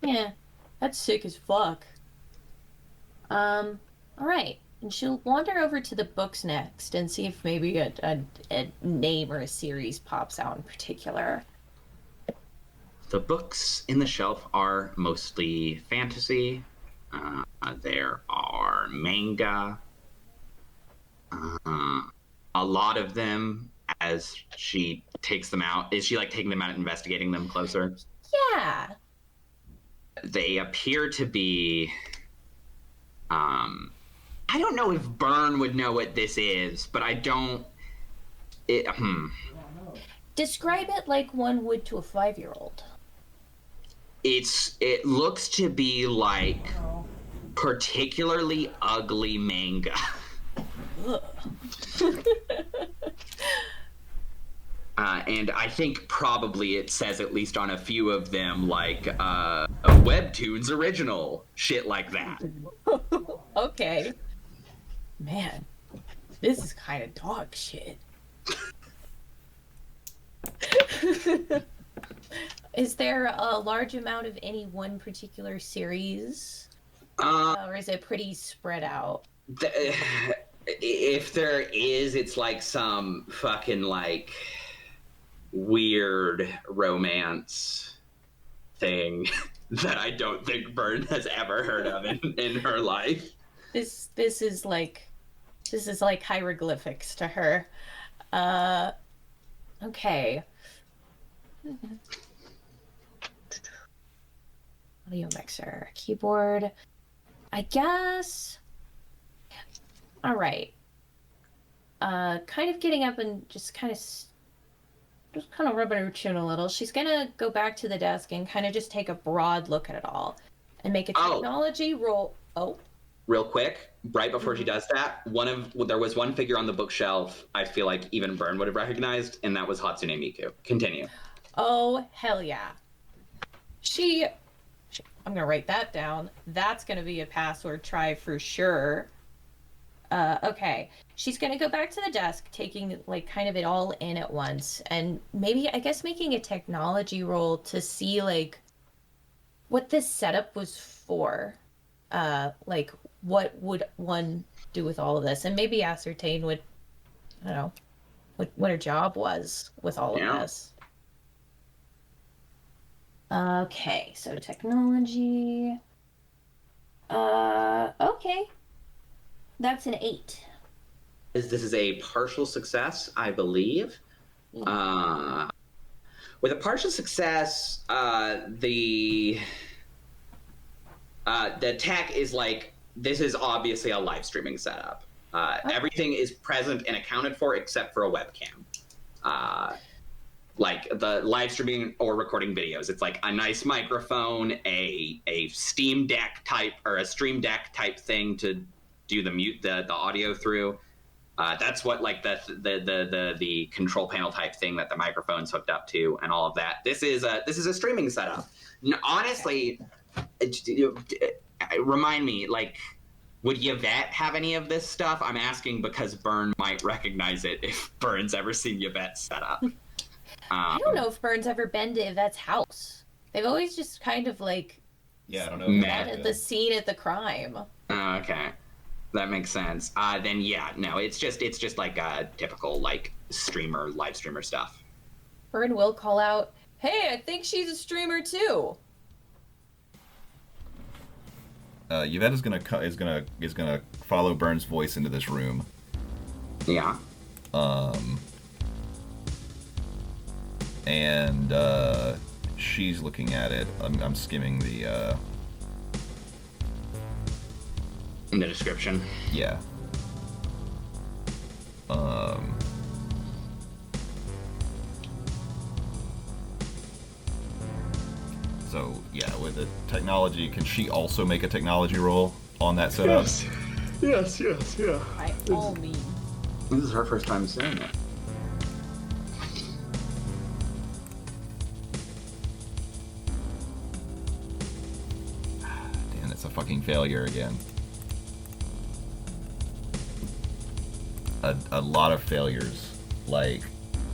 Yeah, that's sick as fuck. All right. And she'll wander over to the books next and see if maybe a name or a series pops out in particular. The books in the shelf are mostly fantasy. There are manga. A lot of them, as she takes them out, is she like taking them out and investigating them closer? Yeah. They appear to be. I don't know if Burn would know what this is, but I don't. Describe it like one would to a 5-year-old. It looks to be like particularly ugly manga. And I think probably it says, at least on a few of them, like a Webtoons original, shit like that. Okay. Man, this is kind of dog shit. Is there a large amount of any one particular series? Or is it pretty spread out? If there is, it's like some fucking like weird romance thing that I don't think Byrne has ever heard of in her life. This is like hieroglyphics to her. Okay. Audio mixer, keyboard. I guess. All right. Kind of getting up and just kind of rubbing her chin a little. She's gonna go back to the desk and kind of just take a broad look at it all, and make a technology roll. Oh. Real quick, right before she does that, there was one figure on the bookshelf I feel like even Byrne would have recognized, and that was Hatsune Miku. Continue. Oh, hell yeah. I'm gonna write that down. That's gonna be a password try for sure. Okay. She's gonna go back to the desk, taking like kind of it all in at once, and maybe I guess making a technology roll to see like what this setup was for. Like what would one do with all of this, and maybe ascertain what I don't know what her job was with all of this. Okay, so technology. Okay. That's an 8. This is a partial success, I believe. Yeah. With a partial success, the tech is like, this is obviously a live streaming setup. Everything is present and accounted for except for a webcam. Like the live streaming or recording videos, it's like a nice microphone, a Steam Deck type or a Stream Deck type thing to do the audio through. That's what like the control panel type thing that the microphone's hooked up to, and all of that. This is a streaming setup. Honestly, remind me, like, would Yvette have any of this stuff? I'm asking because Byrne might recognize it if Byrne's ever seen Yvette's setup. I don't know if Byrne's ever been to Yvette's house. They've always just kind of like I don't know. met at the scene at the crime. Okay, that makes sense. Then yeah, no, it's just like a typical like live streamer stuff. Burn will call out, "Hey, I think she's a streamer too." Yvette is gonna follow Burn's voice into this room. Yeah. And she's looking at it. I'm skimming the. In the description. Yeah. So yeah, with the technology, can she also make a technology roll on that setup? Yes, yeah. By all means. This is her first time saying it. Damn, it's a fucking failure again. A lot of failures. Like,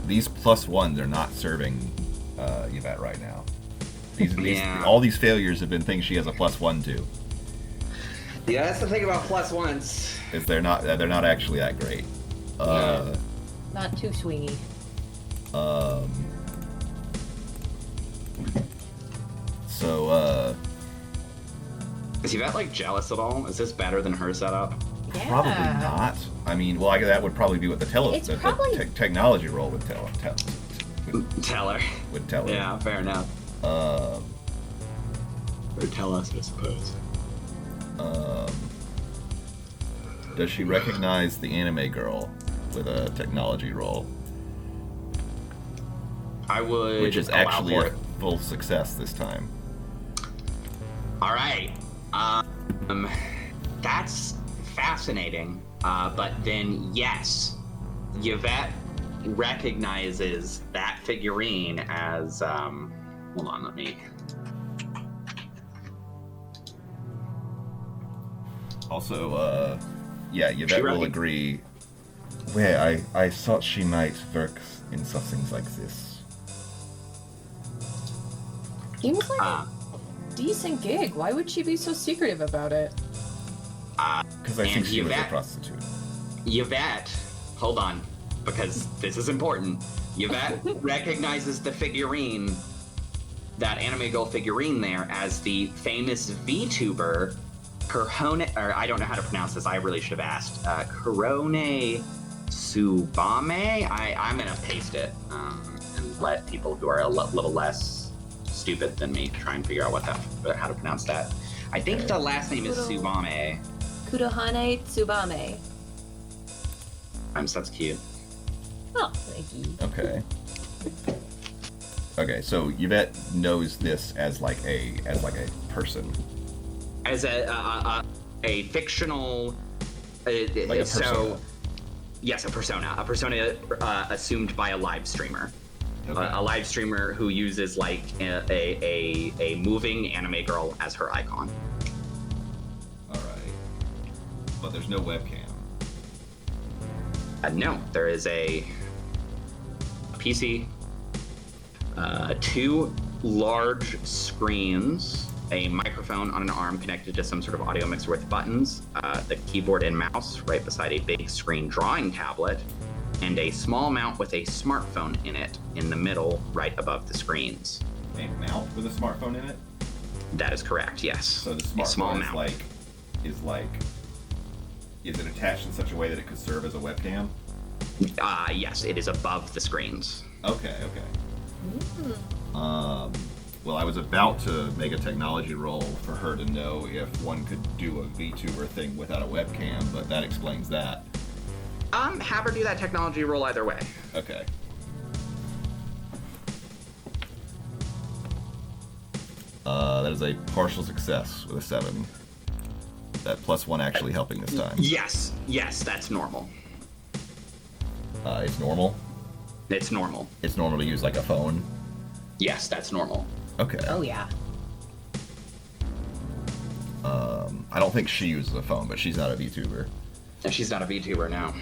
these +1s are not serving Yvette right now. All these failures have been things she has a +1 to. Yeah, that's the thing about +1s. Is they're not actually that great. Not too swingy. So Is Yvette like jealous at all? Is this better than her setup? Yeah. probably not. I mean, well, that would probably be what the It's probably- technology role would tell Tell her. would tell her. Yeah, fair enough. Or tell us, I suppose. Does she recognize the anime girl with a technology role, I would. which is allow actually for a it. full success this time? All right. That's fascinating. But then, yes, Yvette recognizes that figurine as. Hold on, let me. Also, yeah, Yvette will agree. Well, I thought she might work in something like this. Seems like a decent gig. Why would she be so secretive about it? Because I think she was a prostitute. Yvette, hold on, because this is important. Yvette recognizes the figurine, that anime girl figurine there, as the famous VTuber, or I don't know how to pronounce this, I really should have asked. Kurone Tsubame? I'm gonna paste it and let people who are a little less stupid than me try and figure out how to pronounce that. I think the last name is Tsubame. Kurohane Tsubame. That's cute. Oh, thank you. Okay. Okay, so Yvette knows this as like a person. As a fictional, Like a persona. so yes, a persona assumed by a live streamer. Okay. A live streamer who uses like a moving anime girl as her icon. All right. But there's no webcam. No, there is a PC, 2 large screens, a microphone on an arm connected to some sort of audio mixer with buttons, the keyboard and mouse right beside a big screen drawing tablet, and a small mount with a smartphone in it in the middle right above the screens. A mount with a smartphone in it? That is correct, yes. So the a small smartphone mount. Is it attached in such a way that it could serve as a webcam? Yes, it is above the screens. Okay. Well, I was about to make a technology roll for her to know if one could do a VTuber thing without a webcam, but that explains that. Have her do that technology roll either way. Okay. That is a partial success with a 7. That +1 actually helping this time. Yes, that's normal. It's normal? It's normal. It's normal to use like a phone? Yes, that's normal. Okay. Oh, yeah. I don't think she uses a phone, but she's not a VTuber. And she's not a VTuber now.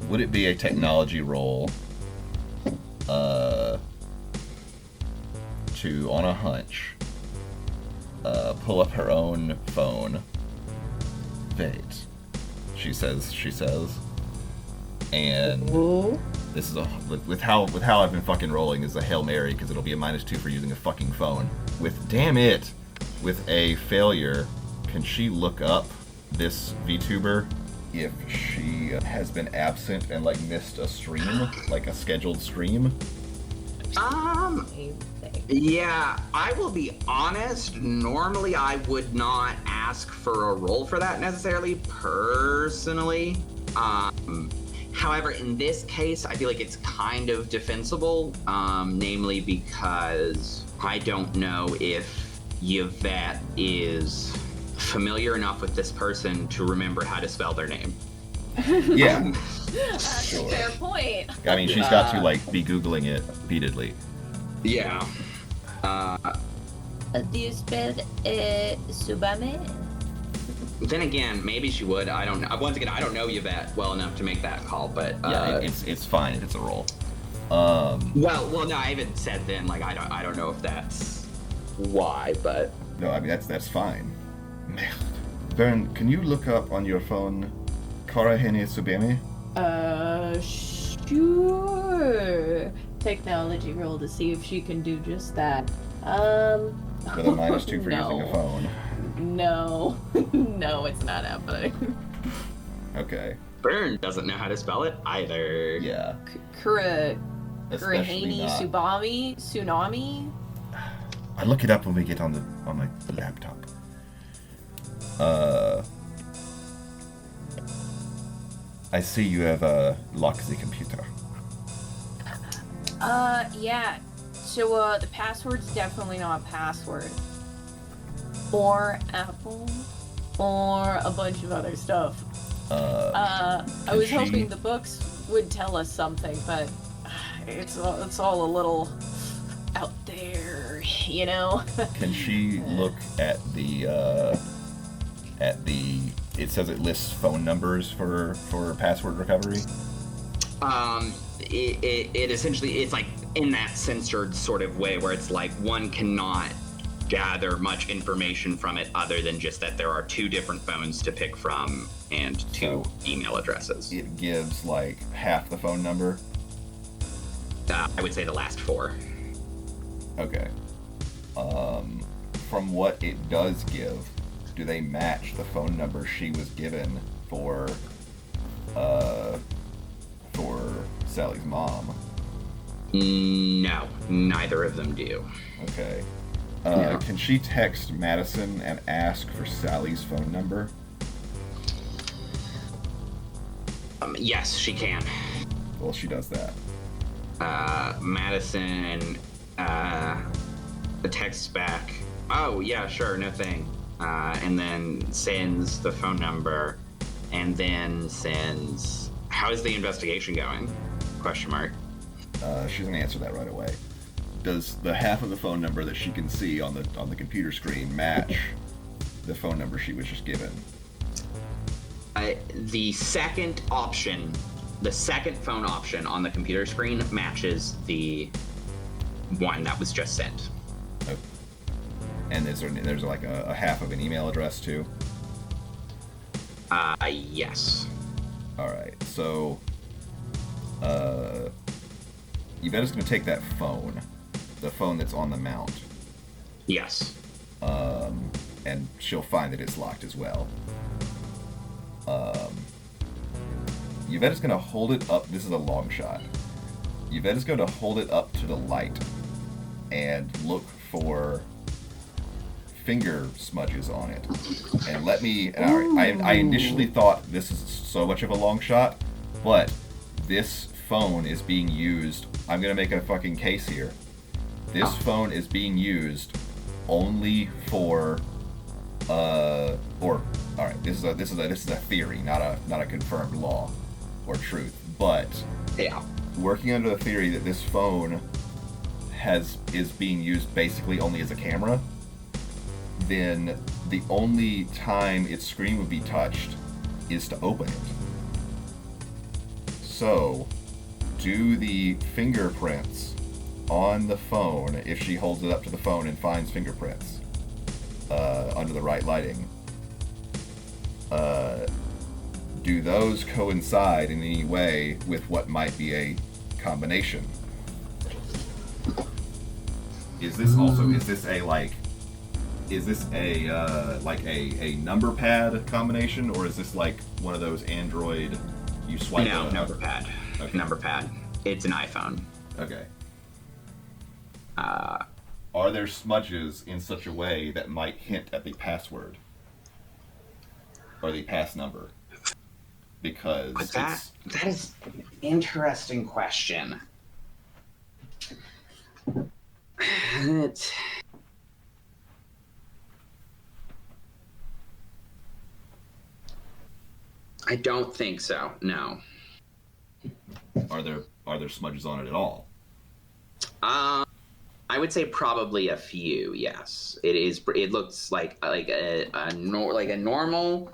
Would it be a technology roll to, on a hunch, pull up her own phone? Wait. She says, And Ooh. this is with how I've been fucking rolling is a Hail Mary because it'll be a -2 for using a fucking phone. With a failure, can she look up this VTuber if she has been absent and like missed a stream, like a scheduled stream? Yeah, I will be honest. Normally, I would not ask for a roll for that necessarily, personally. However, in this case, I feel like it's kind of defensible, namely because I don't know if Yvette is familiar enough with this person to remember how to spell their name. Yeah. That's a fair point. I mean, she's got to like be Googling it repeatedly. Yeah. Do you spell Subame? Then again, maybe she would. I don't know. Once again, I don't know Yvette well enough to make that call, but Yeah, it's fine if it's a roll. Well, no, I haven't said then. Like, I don't know if that's why, but No, I mean that's fine. Vern, can you look up on your phone Karahene Subeme? Sure. Technology roll to see if she can do just that. With a -2 for using a phone. No. No, it's not happening. Okay. Byrne doesn't know how to spell it either. Yeah. Kurahane Especially not. Subami? Tsunami? I'll look it up when we get on my laptop. I see you have locked the computer. Yeah. So, the password's definitely not a password. Or Apple. Or a bunch of other stuff. I was hoping the books would tell us something, but it's all a little out there, you know? Can she look at the it says it lists phone numbers for password recovery? It essentially, it's like in that censored sort of way where it's like one cannot gather much information from it other than just that there are 2 different phones to pick from and 2 email addresses. It gives like half the phone number. I would say the last 4. Okay. From what it does give, do they match the phone number she was given for Sally's mom? No, neither of them do. Okay. Yeah. Can she text Madison and ask for Sally's phone number? Yes, she can. Well, she does that. Madison texts back, oh, yeah, sure, no thing. And then sends the phone number, and then sends, how is the investigation going? Question mark. She's gonna answer that right away. Does the half of the phone number that she can see on the computer screen match the phone number she was just given? The second phone option on the computer screen matches the one that was just sent. Okay. And there's like a half of an email address too? Yes. Alright, so Yvette is going to take that phone, the phone that's on the mount. Yes. And she'll find that it's locked as well. Yvette is going to hold it up. This is a long shot. Yvette is going to hold it up to the light and look for finger smudges on it. And I initially thought this is so much of a long shot, but this phone is being used. I'm going to make a fucking case here. This phone is being used only for alright, this is a theory, not a confirmed law or truth, but Yeah. working under the theory that this phone is being used basically only as a camera, then the only time its screen would be touched is to open it. So, do the fingerprints on the phone, if she holds it up to the phone and finds fingerprints under the right lighting, do those coincide in any way with what might be a combination? Is this a number pad combination, or is this like one of those Android you swipe? No, number pad. Okay. Number pad. It's an iPhone. Okay. Are there smudges in such a way that might hint at the password or the pass number? Because that is an interesting question. I don't think so. No. Are there smudges on it at all? I would say probably a few. Yes, it is. It looks like a normal.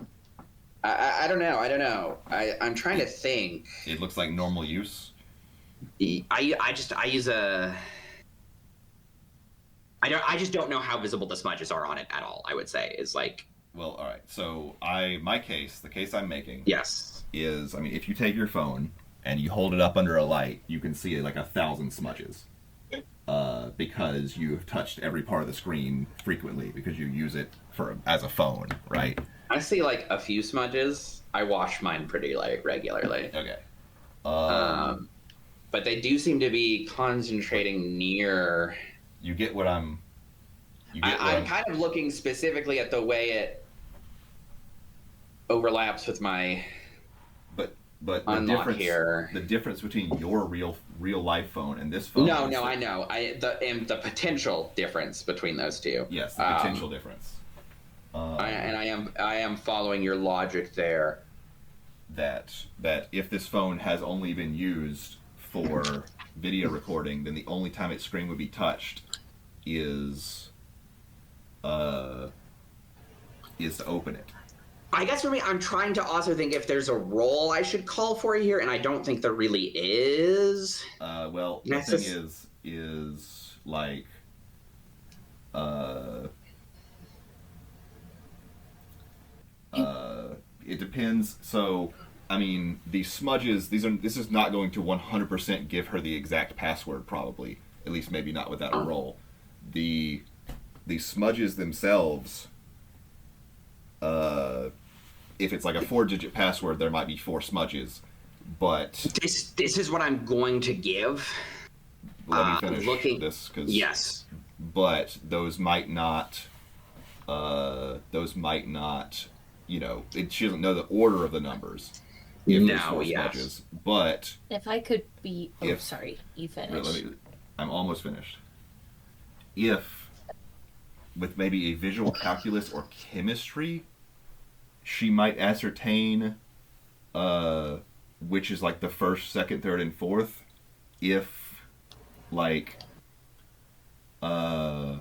I don't know. I'm trying to think. It looks like normal use. I use a. I just don't know how visible the smudges are on it at all. I would say is like. Well, all right. So the case I'm making. Yes. Is, I mean, if you take your phone and you hold it up under a light, you can see like 1,000 smudges. Because you've touched every part of the screen frequently because you use it as a phone, right? I see like a few smudges. I wash mine pretty regularly. Okay. But they do seem to be concentrating near. You get what I'm. I'm kind of looking specifically at the way it overlaps with my. But the difference between your real life phone and this phone. No, I know. The potential difference between those two. Yes, the potential difference. I am following your logic there. That if this phone has only been used for video recording, then the only time its screen would be touched is to open it. I guess for me, I'm trying to also think if there's a role I should call for here, and I don't think there really is. Well, the thing is like, it depends. So, I mean, these smudges, this is not going to 100% give her the exact password, probably. At least maybe not without a role. The smudges themselves, if it's like a 4-digit password, there might be 4 smudges, but this is what I'm going to give. Let me finish this, because yes, but those might not. You know, she doesn't know the order of the numbers. If there's 4 smudges, but if I could be, sorry, you finish. I'm almost finished. If with maybe a visual calculus or chemistry, she might ascertain which is like the first, second, third, and fourth. If like or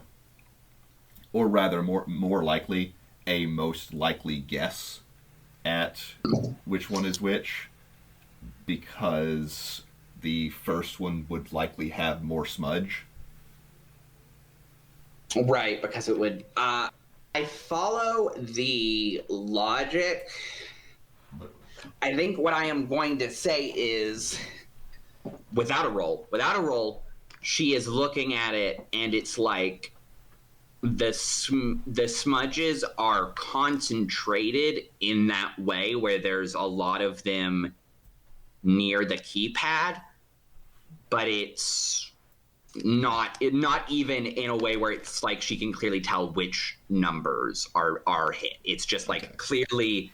rather more likely a most likely guess at which one is which, because the first one would likely have more smudge. Right, because it would. I follow the logic. I think what I am going to say is, without a roll, she is looking at it, and it's like the smudges are concentrated in that way, where there's a lot of them near the keypad, but it's not even in a way where it's like she can clearly tell which numbers are hit. It's just like clearly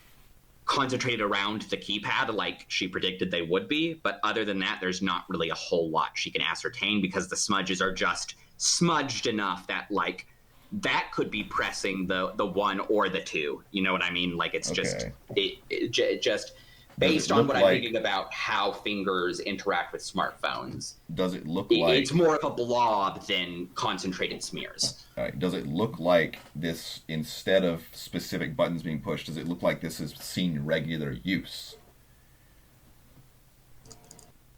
concentrated around the keypad like she predicted they would be, but other than that there's not really a whole lot she can ascertain, because the smudges are just smudged enough that like that could be pressing the 1 or the 2, you know what I mean? Like it's just just based on what I'm thinking about how fingers interact with smartphones. Does it look like it's more of a blob than concentrated smears? All right. Does it look like this, instead of specific buttons being pushed, does it look like this is seen regular use?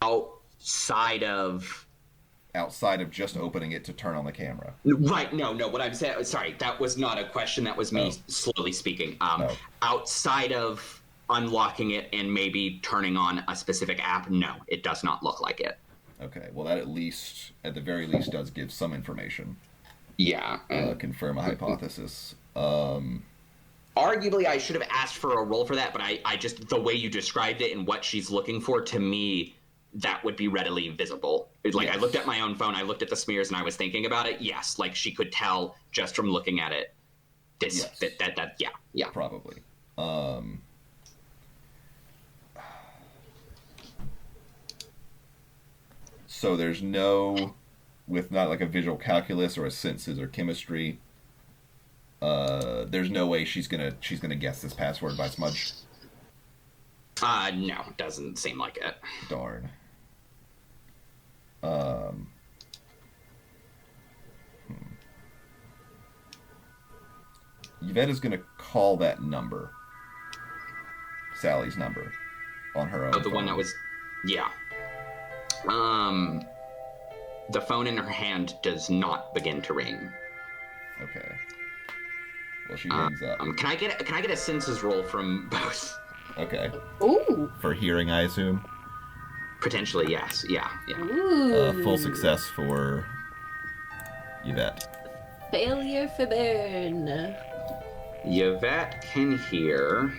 Outside of just opening it to turn on the camera. Right. No. What I'm saying. Sorry, that was not a question. That was me slowly speaking. Outside of unlocking it and maybe turning on a specific app, no, it does not look like it. Okay, well that at the very least, does give some information. Yeah. Confirm a hypothesis. Arguably, I should have asked for a roll for that, but I just, the way you described it and what she's looking for, to me, that would be readily visible. Like, yes. I looked at my own phone, I looked at the smears, and I was thinking about it. Yes, like, she could tell just from looking at it. This, yes. that, yeah. Probably. So there's no, with not like a visual calculus or a senses or chemistry, there's no way she's gonna guess this password by smudge. No, doesn't seem like it. Darn. Yvette is gonna call that number, Sally's number, on her own. Oh, the phone. One that was, yeah. The phone in her hand does not begin to ring. Okay. Well, she hangs up. Can I get a senses roll from both? Okay. Ooh. For hearing, I assume. Potentially, yes. Yeah. Ooh. Full success for Yvette. Failure for Burn. Yvette can hear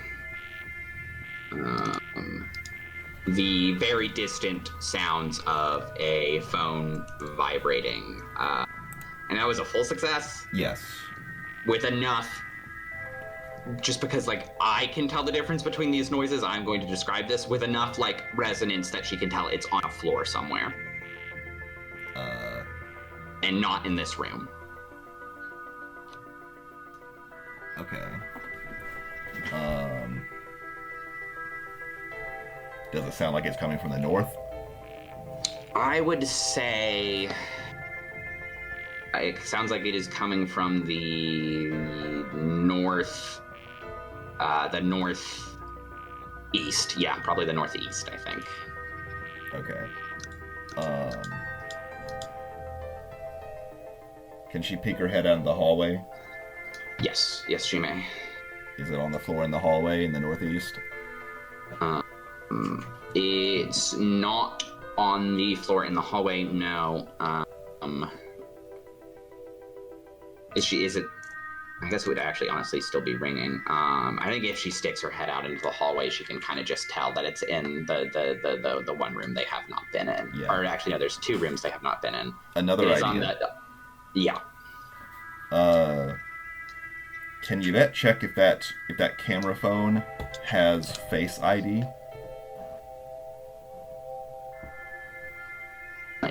the very distant sounds of a phone vibrating. And that was a full success? Yes. With enough, just because, like, I can tell the difference between these noises, I'm going to describe this with enough, like, resonance that she can tell it's on a floor somewhere. And not in this room. Okay. Does it sound like it's coming from the north? I would say it sounds like it is coming from the northeast. Yeah, probably the northeast, I think. Okay. Can she peek her head out of the hallway? Yes, she may. Is it on the floor in the hallway in the northeast? It's not on the floor in the hallway, no. Is it? I guess it would actually honestly still be ringing. I think if she sticks her head out into the hallway, she can kind of just tell that it's in the one room they have not been in. Yeah. Or actually, no, there's 2 rooms they have not been in. Another idea. Yeah. Can Yvette check if that camera phone has Face ID?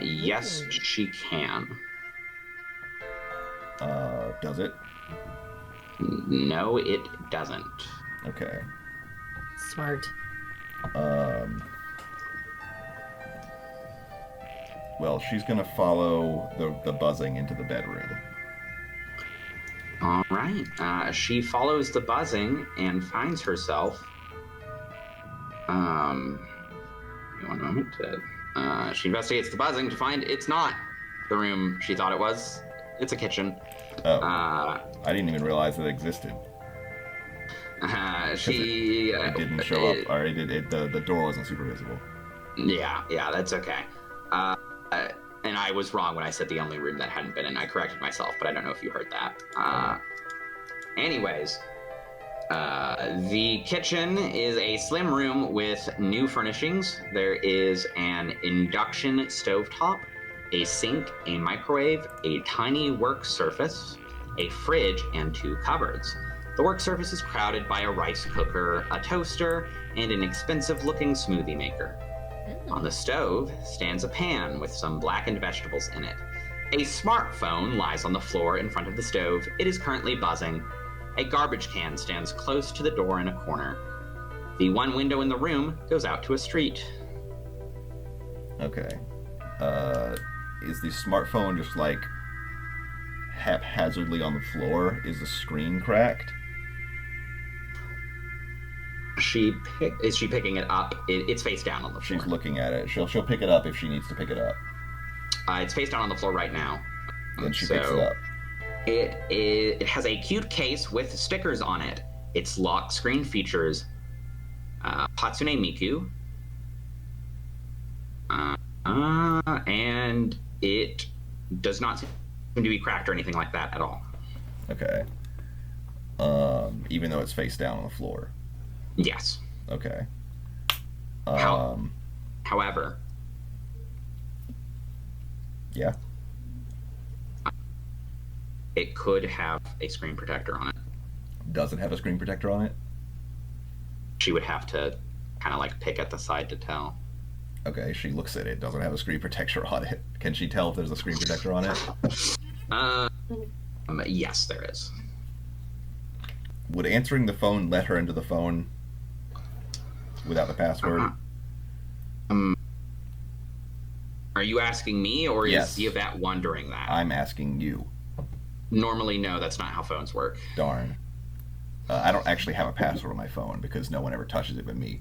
Yes, she can. Does it? No, it doesn't. Okay. Smart. Well, she's gonna follow the buzzing into the bedroom. All right. She follows the buzzing and finds herself. One moment. She investigates the buzzing to find it's not the room she thought it was. It's a kitchen. Oh. I didn't even realize it existed. It didn't show up. Or the door wasn't super visible. Yeah, that's okay. And I was wrong when I said the only room that hadn't been in. I corrected myself, but I don't know if you heard that. Anyways, the kitchen is a slim room with new furnishings. There is an induction stovetop, a sink, a microwave, a tiny work surface, a fridge, and 2 cupboards. The work surface is crowded by a rice cooker, a toaster, and an expensive-looking smoothie maker. On the stove stands a pan with some blackened vegetables in it. A smartphone lies on the floor in front of the stove. It is currently buzzing. A garbage can stands close to the door in a corner. The one window in the room goes out to a street. Okay. Is the smartphone just like haphazardly on the floor? Is the screen cracked? Is she picking it up? It's face down on the floor. She's looking at it. She'll pick it up if she needs to pick it up. It's face down on the floor right now. Then she picks it up. It has a cute case with stickers on it. Its lock screen features Hatsune Miku. And it does not seem to be cracked or anything like that at all. Okay. Even though it's face down on the floor. Yes. Okay. However. Yeah. It could have a screen protector on it. Does it have a screen protector on it? She would have to kind of like pick at the side to tell. Okay, she looks at it. Doesn't have a screen protector on it. Can she tell if there's a screen protector on it? Yes, there is. Would answering the phone let her into the phone without the password? Are you asking me, or Yes. is Yvette wondering that? I'm asking you. Normally, no, that's not how phones work. Darn. I don't actually have a password on my phone because no one ever touches it but me.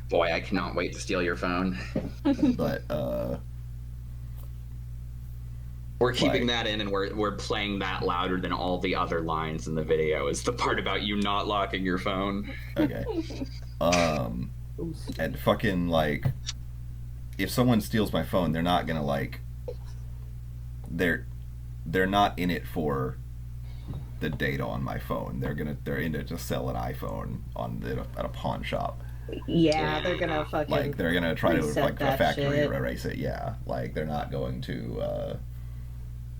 Boy, I cannot wait to steal your phone. But, We're keeping that in, and we're playing that louder than all the other lines in the video. Is the part about you not locking your phone? Okay. And fucking, like, if someone steals my phone, they're not gonna, like, they're not in it for the data on my phone. They're in it to sell an iPhone at a pawn shop. Yeah, they're gonna fucking Like, they're gonna try to, reset like, a that factory shit. erase it, yeah. Like, they're not going to,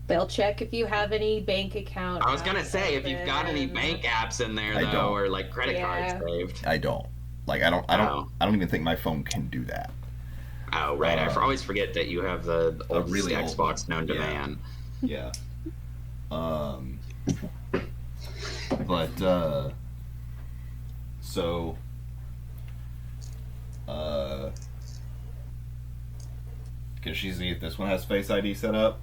They'll check if you have any bank account. I was gonna say, if you've got any open. bank apps in there, I though, don't. or like credit cards saved. I don't. Like, I don't even think my phone can do that. Oh, right. I always forget that you have the old really old Xbox one. known to Yeah. man. Yeah. But, so, can she see if this one has Face ID set up?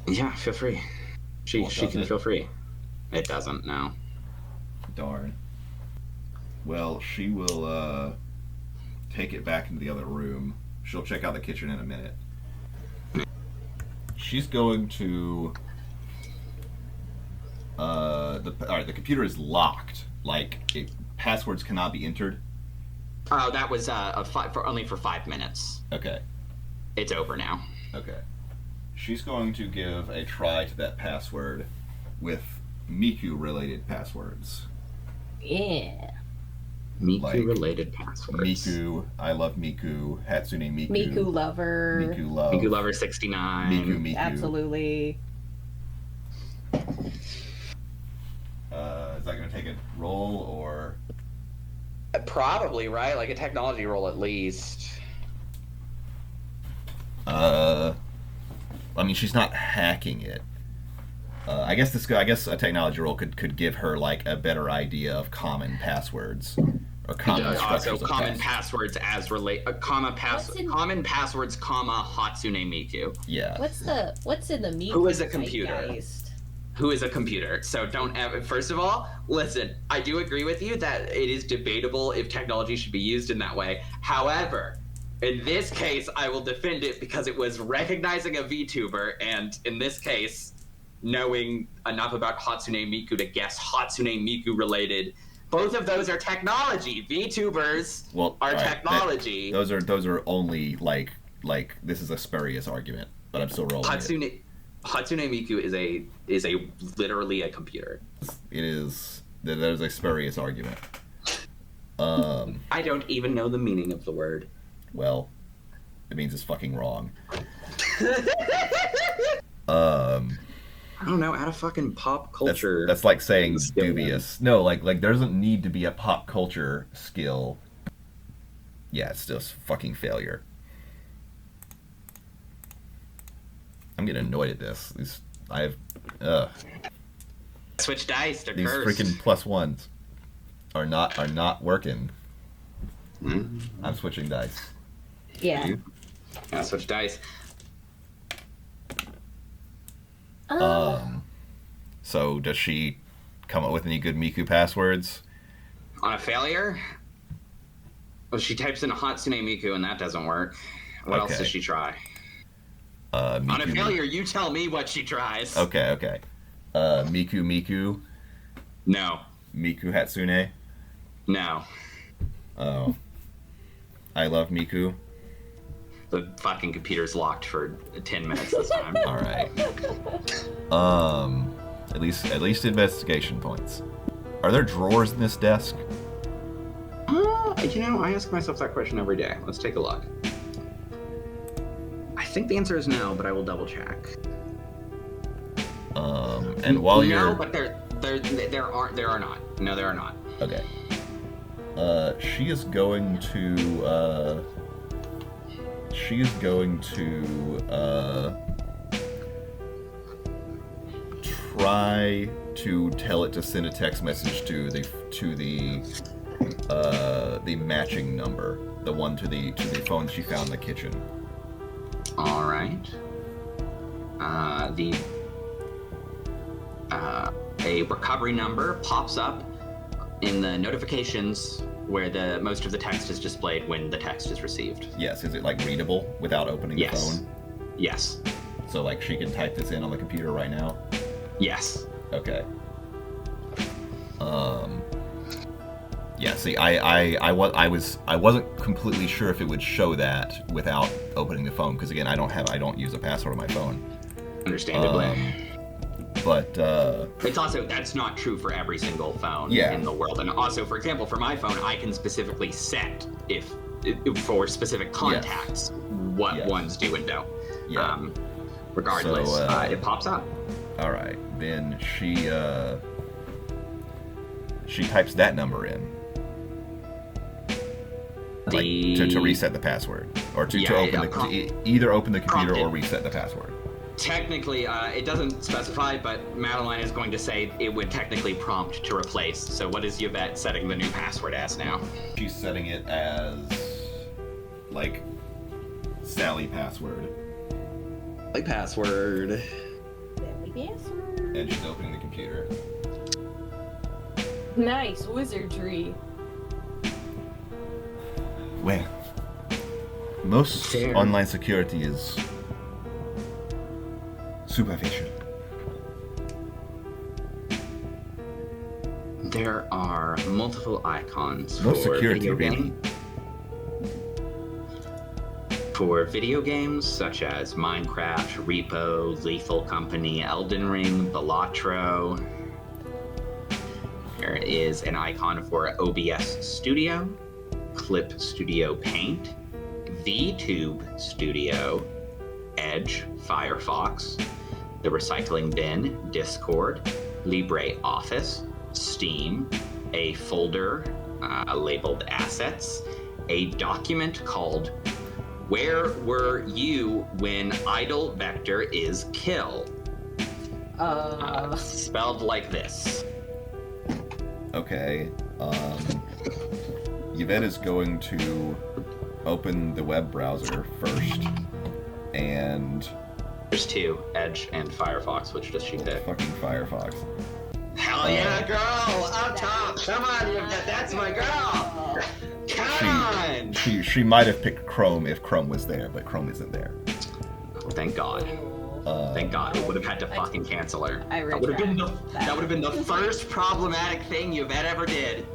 Yeah, feel free. She Well, can does it? feel free. It doesn't, no. Darn. Well, she will, take it back into the other room. She'll check out the kitchen in a minute. She's going to, alright, the computer is locked. Like, passwords cannot be entered. Oh, that was only for 5 minutes. Okay. It's over now. Okay. She's going to give a try to that password with Miku-related passwords. Yeah. Miku-related passwords. Miku, I love Miku, Hatsune Miku. Miku lover. Miku love. Miku Lover 69. Miku. Absolutely. Is that going to take a roll or? Probably, right? Like a technology roll at least. I mean, she's not hacking it. I guess a technology roll could give her like a better idea of common passwords or common structures So of common passwords. passwords as relate common passwords, Hatsune Miku. Yeah. What's in the Miku? Who is a computer? zeitgeist? Who is a computer? So don't ever. First of all, listen. I do agree with you that it is debatable if technology should be used in that way. However, in this case, I will defend it because it was recognizing a VTuber, and in this case, knowing enough about Hatsune Miku to guess Hatsune Miku related. Both of those are technology. VTubers are all right, technology. those are only like this is a spurious argument, but I'm still rolling it. Hatsune Miku is a literally a computer. It is. There's a spurious argument. I don't even know the meaning of the word. Well, it means it's fucking wrong. I don't know. Add a fucking pop culture. That's like saying skill. dubious. No, like there doesn't need to be a pop culture skill. Yeah, it's just fucking failure. I'm getting annoyed at this. Switch dice. They're These cursed. freaking plus ones are not working. I'm switching dice. Yeah. Yeah, switch dice. So does she come up with any good Miku passwords? On a failure? Well, she types in a Hatsune Miku and that doesn't work. What else Okay. does she try? Miku, On a failure, you tell me what she tries. Okay. Miku. No. Miku Hatsune? No. Oh. I love Miku. The fucking computer's locked for 10 minutes this time. All right. At least investigation points. Are there drawers in this desk? I ask myself that question every day. Let's take a look. I think the answer is no, but I will double check. And while you're no, but there are not. No, there are not. okay. She is going to try to tell it to send a text message to the matching number, the one to the phone she found in the kitchen. All right. A recovery number pops up in the notifications where most of the text is displayed when the text is received. Yes, is it like readable without opening the phone? Yes. So like she can type this in on the computer right now? Yes. Okay. Yeah, see, I wasn't completely sure if it would show that without opening the phone, because again, I don't use a password on my phone. Understandably. But it's also, that's not true for every single phone Yeah. in the world. And also, for example, for my phone, I can specifically set if for specific contacts what Yes. ones do and don't. Yeah. Regardless, So, it pops up. all right, then she types that number in, like to reset the password, or to either open the computer or reset the password. Technically, it doesn't specify, but Madeline is going to say it would technically prompt to replace. So what is Yvette setting the new password as now? She's setting it as like Sally password, Password. and she's opening the computer. Nice wizardry. Well, most Fair. online security is superficial. There are multiple icons No for security, video really. game. For video games such as Minecraft, Repo, Lethal Company, Elden Ring, Balatro. There is an icon for OBS Studio, Clip Studio Paint, VTube Studio, Edge, Firefox, the Recycling Bin, Discord, LibreOffice, Steam, a folder labeled Assets, a document called Where Were You When Idle Vector is Kill? Spelled like this. Okay. Yvette is going to open the web browser first, and There's two, Edge and Firefox. Which does she pick? fucking Firefox. Hell yeah, girl! Up top! Come on, Yvette, that's my girl! Come on! She might have picked Chrome if Chrome was there, but Chrome isn't there. Thank God. Thank God. We would have had to fucking cancel her. I That would have been retract that would have been the first problematic thing Yvette ever did.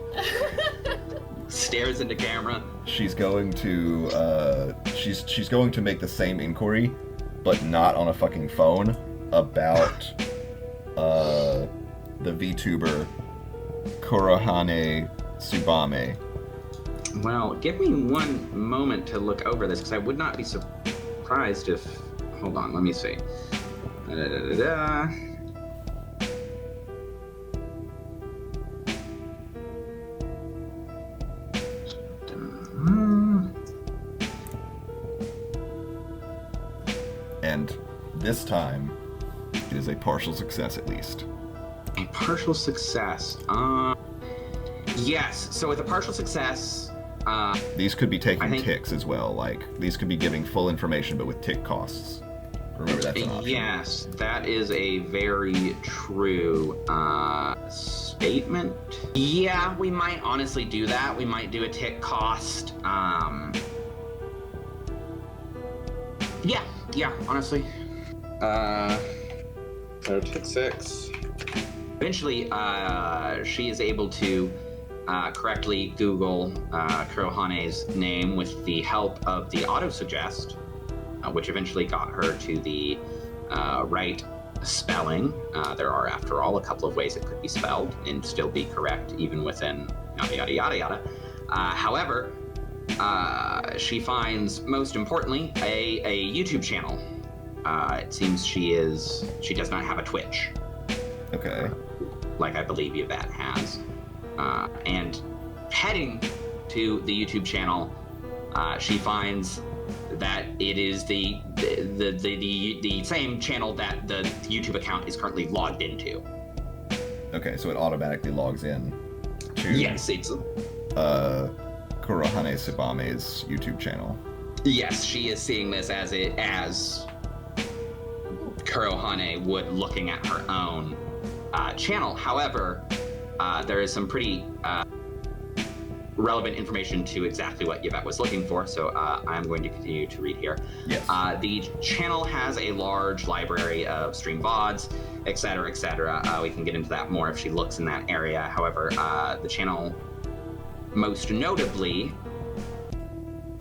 Stares into camera. She's going to she's going to make the same inquiry, but not on a fucking phone, about the VTuber Kurohane Tsubame. Well, give me one moment to look over this, because I would not be surprised if... Hold on, let me see. And this time, it is a partial success at least. A partial success. Yes, so with a partial success... These could be taking I think- ticks as well, like, these could be giving full information but with tick costs. Remember, that's an option. Yes, that is a very true statement. Yeah, we might honestly do that. We might do a tick cost. Yeah, honestly. So tick 6. Eventually, she is able to correctly Google Kurohane's name with the help of the autosuggest, which eventually got her to the right spelling. There are, after all, a couple of ways it could be spelled and still be correct, even within yada yada yada yada. However, she finds, most importantly, a YouTube channel. It seems she does not have a Twitch. Okay. Like I believe Yvette has. And heading to the YouTube channel, she finds that it is the same channel that the YouTube account is currently logged into. Okay, so it automatically logs in to Yes, it's Kurohane Tsubame's YouTube channel. yes, she is seeing this as Kurohane would looking at her own channel. However, there is some pretty relevant information to exactly what Yvette was looking for, so I'm going to continue to read here. Yes. The channel has a large library of stream VODs, etc., etc. We can get into that more if she looks in that area. However, the channel most notably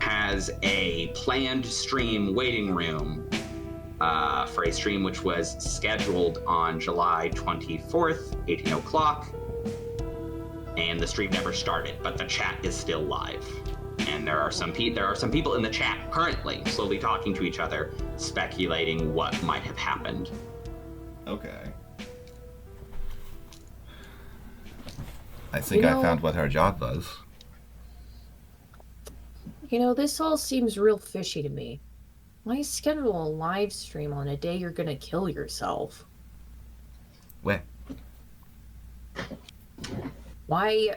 has a planned stream waiting room for a stream which was scheduled on July 24th, 18 o'clock. And the stream never started, but the chat is still live. And there are some people in the chat currently slowly talking to each other, speculating what might have happened. Okay. I think I found what her job was. This all seems real fishy to me. Why schedule a live stream on a day you're gonna kill yourself? Where? Why?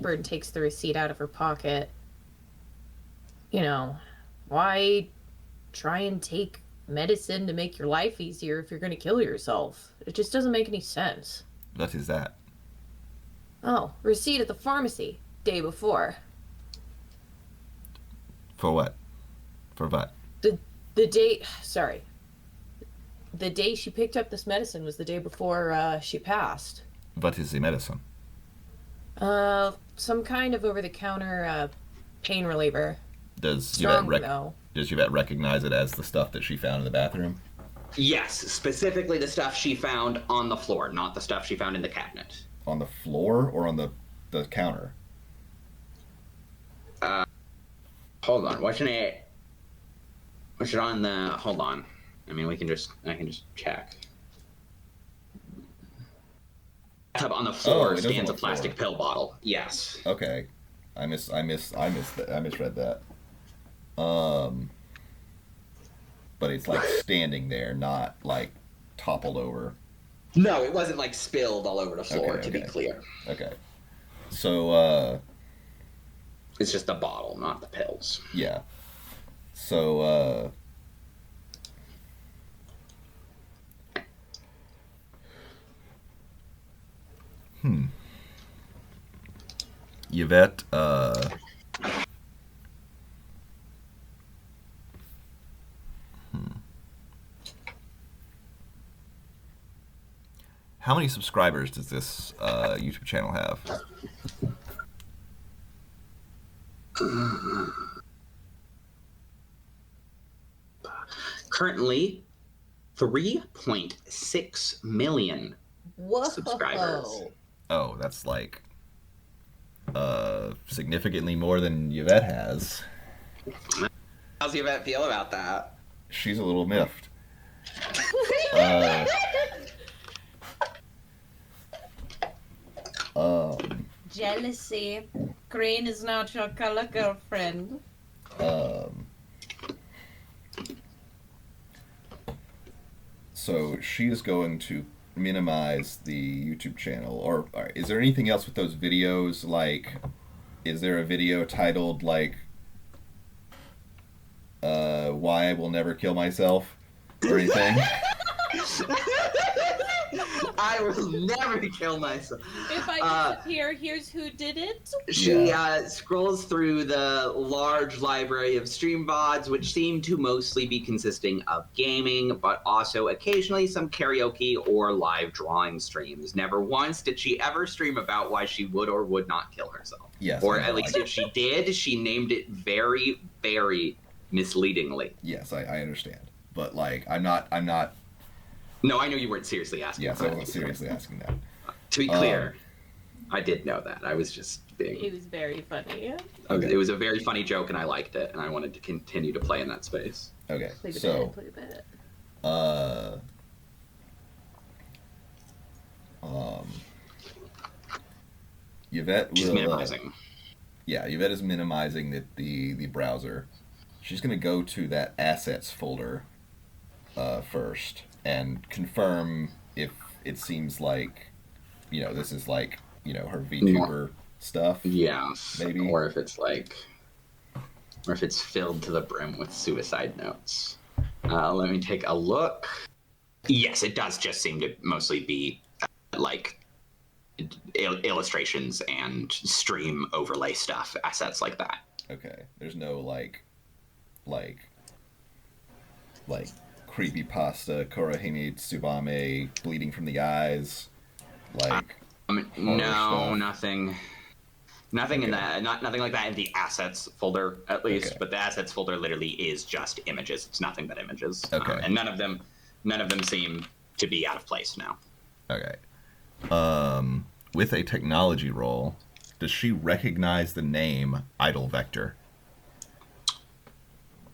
Bird takes the receipt out of her pocket. Why try and take medicine to make your life easier if you're gonna kill yourself? It just doesn't make any sense. What is that? Oh, receipt at the pharmacy, day before. For what? For what? The day she picked up this medicine was the day before she passed. What is the medicine? Some kind of over-the-counter pain reliever. Does Strong, Yvette though. Does Yvette recognize it as the stuff that she found in the bathroom? Yes, specifically the stuff she found on the floor, not the stuff she found in the cabinet. On the floor or on the counter? Hold on, what's it on the, hold on. I mean, I can just check. On the floor it is stands on a the plastic floor. pill bottle. Yes. Okay. I misread that. But it's like standing there, not like toppled over. No, it wasn't like spilled all over the floor, Okay, to be okay. clear. Okay. So, It's just the bottle, not the pills. yeah. So, Yvette, How many subscribers does this YouTube channel have? Currently, 3.6 million Whoa. subscribers. Oh, that's like significantly more than Yvette has. How's Yvette feel about that? She's a little miffed. Jealousy. Green is not your color, girlfriend. So she is going to minimize the YouTube channel. Or is there anything else with those videos? Like, is there a video titled like "Why I Will Never Kill Myself" or anything? I will never kill myself. If I disappear, here's who did it. She scrolls through the large library of stream VODs, which seem to mostly be consisting of gaming, but also occasionally some karaoke or live drawing streams. Never once did she ever stream about why she would or would not kill herself. Yes. Or at least if she did, she named it very, very misleadingly. Yes, I understand. But, like, I'm not... No, I know you weren't seriously asking. Yes, I wasn't seriously asking that. To be clear, I did know that. I was just being... It was very funny. Okay. It was a very funny joke, and I liked it, and I wanted to continue to play in that space. Okay, Play the so... bit, play the bit. Yvette will... She's minimizing. Yvette is minimizing the browser. She's going to go to that assets folder first and confirm if it seems like, this is like, her VTuber stuff. Yeah, maybe. Or if it's filled to the brim with suicide notes. Let me take a look. Yes, it does just seem to mostly be like illustrations and stream overlay stuff, assets like that. Okay, there's no like creepypasta, Korahini Tsubame, bleeding from the eyes, like no, stuff. nothing in that, nothing like that in the assets folder at least. Okay. But the assets folder literally is just images. It's nothing but images. Okay. And none of them seem to be out of place now. Okay. With a technology roll, does she recognize the name Idle Vector?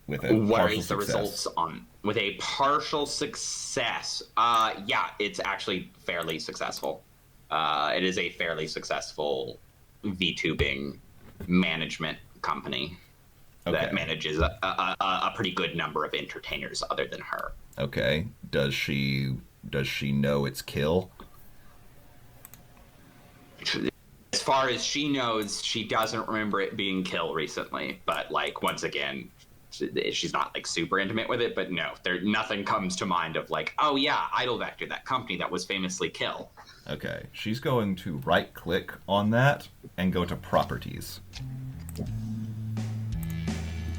With a What partial is the success? results on with a partial success? Yeah, it's actually fairly successful. It is a fairly successful VTubing management company that manages a pretty good number of entertainers other than her. Okay. Does she know its kill? As far as she knows, she doesn't remember it being Kill recently. But like once again, she's not like super intimate with it. But no, nothing comes to mind of like, oh yeah, Idle Vector, that company that was famously Kill. Okay. She's going to right click on that and go to properties.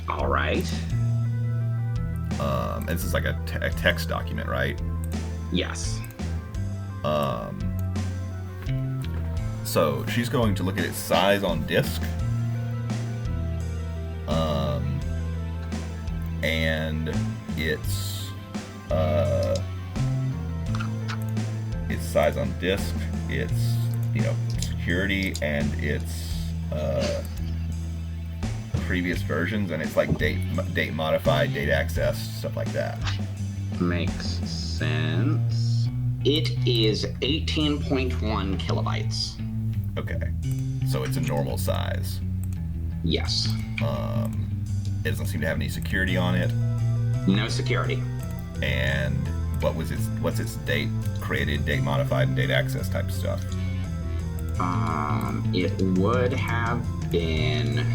All right. And this is like a text document, right? Yes. So she's going to look at its size on disk. And its size on disk, its security, and its previous versions, and it's like date modified, date access, stuff like that. Makes sense. It is 18.1 kilobytes. Okay, so it's a normal size. Yes. It doesn't seem to have any security on it. No security. And what's its date created, date modified, and date access type stuff? It would have been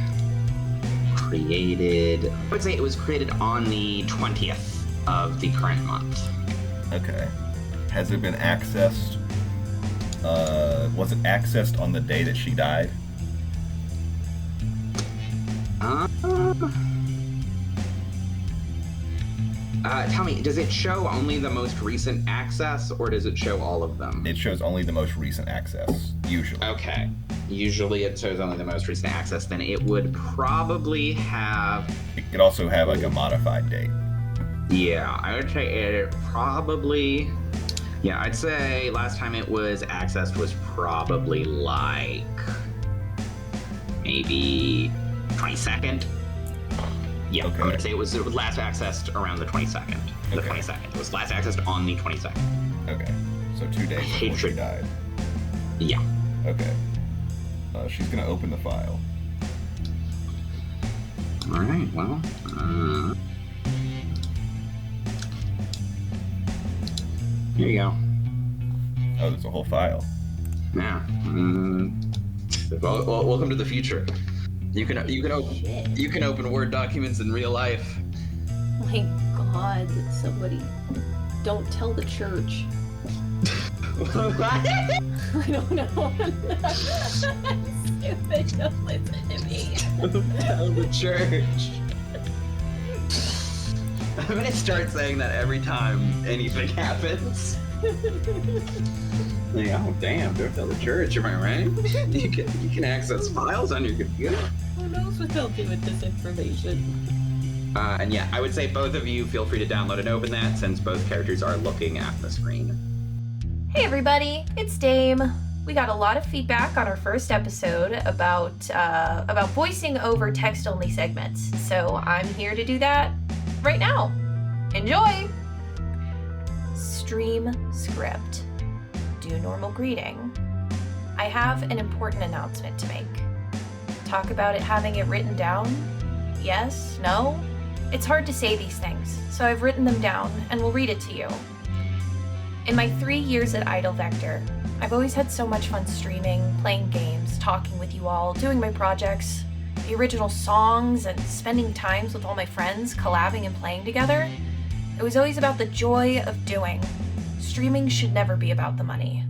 created. I would say it was created on the 20th of the current month. Okay. Has it been accessed? Was it accessed on the day that she died? Tell me, does it show only the most recent access, or does it show all of them? It shows only the most recent access, usually. Okay. Usually it shows only the most recent access, then it would probably have... It could also have like a modified date. Yeah, I would say it probably... Yeah, I'd say last time it was accessed was probably like... maybe 22nd? Yeah, Okay. I'm gonna say it was last accessed around the 22nd. The Okay. 22nd. It was last accessed on the 22nd. Okay. So 2 days before she Hatred. died. Yeah. Okay. She's gonna open the file. Alright, well, here you go. Oh, there's a whole file. Yeah. Well, welcome to the future. You can open Word documents in real life. My God, somebody, don't tell the church. What? I don't know. Stupid. Don't listen to me. Tell the church. I'm gonna start saying that every time anything happens. Like, oh damn, don't tell the church, am I right? You can access files on your computer. Who knows what they'll do with this information? And yeah, I would say both of you feel free to download and open that since both characters are looking at the screen. Hey everybody, it's Dame. We got a lot of feedback on our first episode about voicing over text-only segments, so I'm here to do that right now. Enjoy! Stream script. Do normal greeting. I have an important announcement to make. Talk about it having it written down? Yes? No? It's hard to say these things, so I've written them down and will read it to you. In my 3 years at Idle Vector, I've always had so much fun streaming, playing games, talking with you all, doing my projects, the original songs, and spending times with all my friends, collabing and playing together. It was always about the joy of doing. Streaming should never be about the money.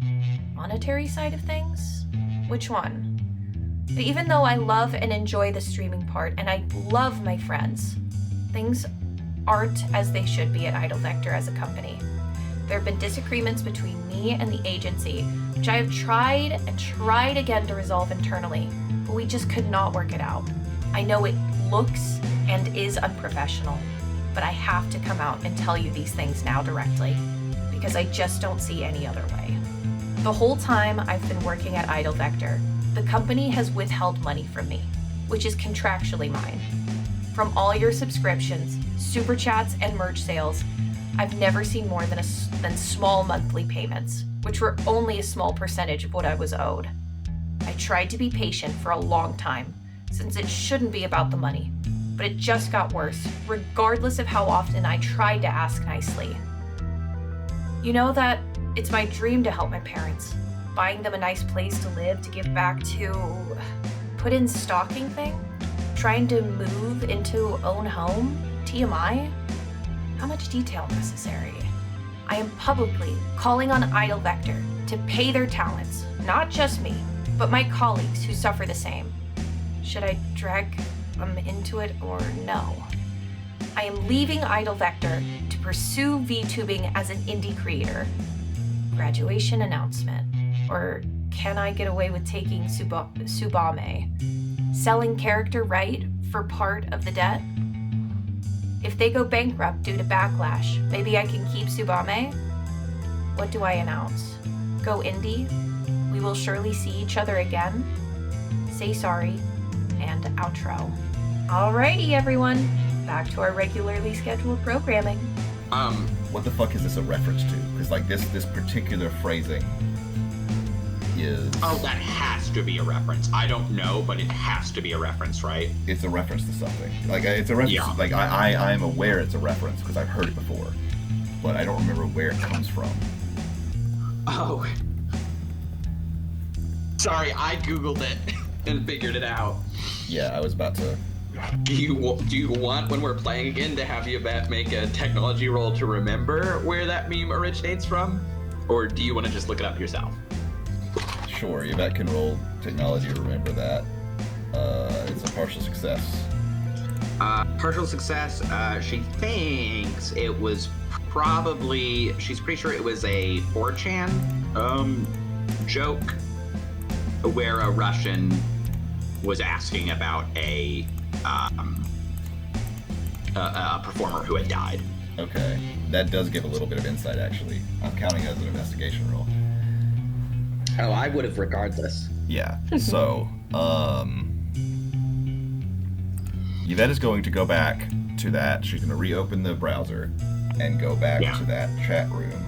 Monetary side of things? Which one? But even though I love and enjoy the streaming part, and I love my friends, things aren't as they should be at Idle Vector as a company. There have been disagreements between me and the agency, which I have tried and tried again to resolve internally, but we just could not work it out. I know it looks and is unprofessional, but I have to come out and tell you these things now directly, because I just don't see any other way. The whole time I've been working at Idle Vector, the company has withheld money from me, which is contractually mine. From all your subscriptions, super chats, and merch sales, I've never seen more than small monthly payments, which were only a small percentage of what I was owed. I tried to be patient for a long time, since it shouldn't be about the money, but it just got worse, regardless of how often I tried to ask nicely. You know that it's my dream to help my parents, buying them a nice place to live, to give back to, put in stocking thing, trying to move into own home, TMI? How much detail necessary? I am publicly calling on Idle Vector to pay their talents, not just me, but my colleagues who suffer the same. Should I drag them into it or no? I am leaving Idle Vector to pursue VTubing as an indie creator. Graduation announcement. Or can I get away with taking Subame? Selling character right for part of the debt? If they go bankrupt due to backlash, maybe I can keep Subame? What do I announce? Go indie? We will surely see each other again? Say sorry, and outro. Alrighty, everyone. Back to our regularly scheduled programming. What the fuck is this a reference to? Because like this particular phrasing is... Oh, that has to be a reference. I don't know, but it has to be a reference, right? It's a reference to something. Like it's a reference. Yeah. Like I'm aware it's a reference because I've heard it before, but I don't remember where it comes from. Oh. Sorry, I Googled it and figured it out. Yeah, I was about to. Do you want, when we're playing again, to have Yvette make a technology roll to remember where that meme originates from? Or do you want to just look it up yourself? Sure, Yvette can roll technology to remember that. It's a partial success. Partial success, she thinks it was she's pretty sure it was a 4chan joke where a Russian was asking about a performer who had died. Okay, that does give a little bit of insight actually. I'm counting it as an investigation roll. Oh, I would have regardless. Yeah, so, Yvette is going to go back to that. She's going to reopen the browser and go back to that chat room.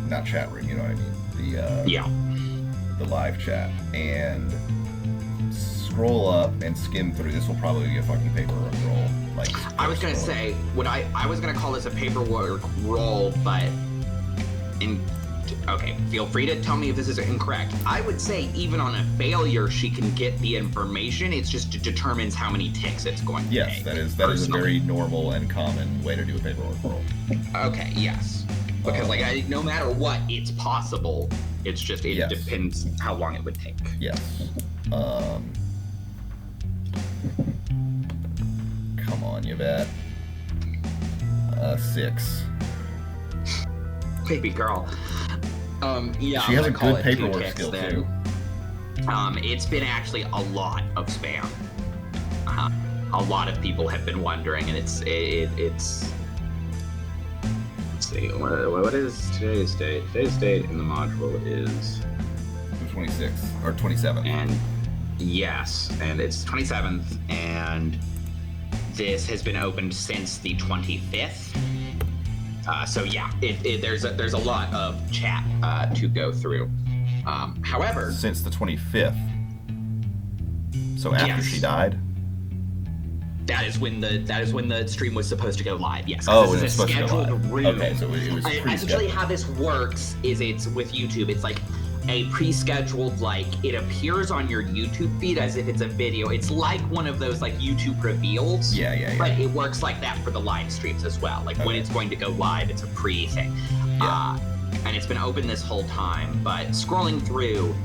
Not chat room, you know what I mean? The live chat. And scroll up and skim through. This will probably be a fucking paperwork roll. Like I was going to say, I was going to call this a paperwork roll, but okay, feel free to tell me if this is incorrect. I would say even on a failure, she can get the information. It's just determines how many ticks it's going to take. Yes, that is a very normal and common way to do a paperwork roll. Okay, yes. Because no matter what, it's possible. It's just it Yes. depends how long it would take. Yes. Come on, Yvette. 6. Baby girl. Yeah. She has I'm a gonna call good it 2 paperwork ticks skill then. too. It's been actually a lot of spam. A lot of people have been wondering, and it's. Let's see, what is today's date? Today's date in the module is. 26 or 27. And yes, and it's 27th, and this has been opened since the 25th. So yeah, there's a lot of chat to go through. However, Since the 25th. So after Yes. she died. that is when the stream was supposed to go live. Yes. Oh, this and is it's a supposed to go scheduled live. room. Okay, so it was Essentially, pre-scheduled. how this works is it's with YouTube. It's like a pre-scheduled, it appears on your YouTube feed as if it's a video. It's like one of those YouTube reveals. Yeah. But it works like that for the live streams as well. When Okay. it's going to go live, it's a pre-thing. Yeah. And it's been open this whole time. But scrolling through,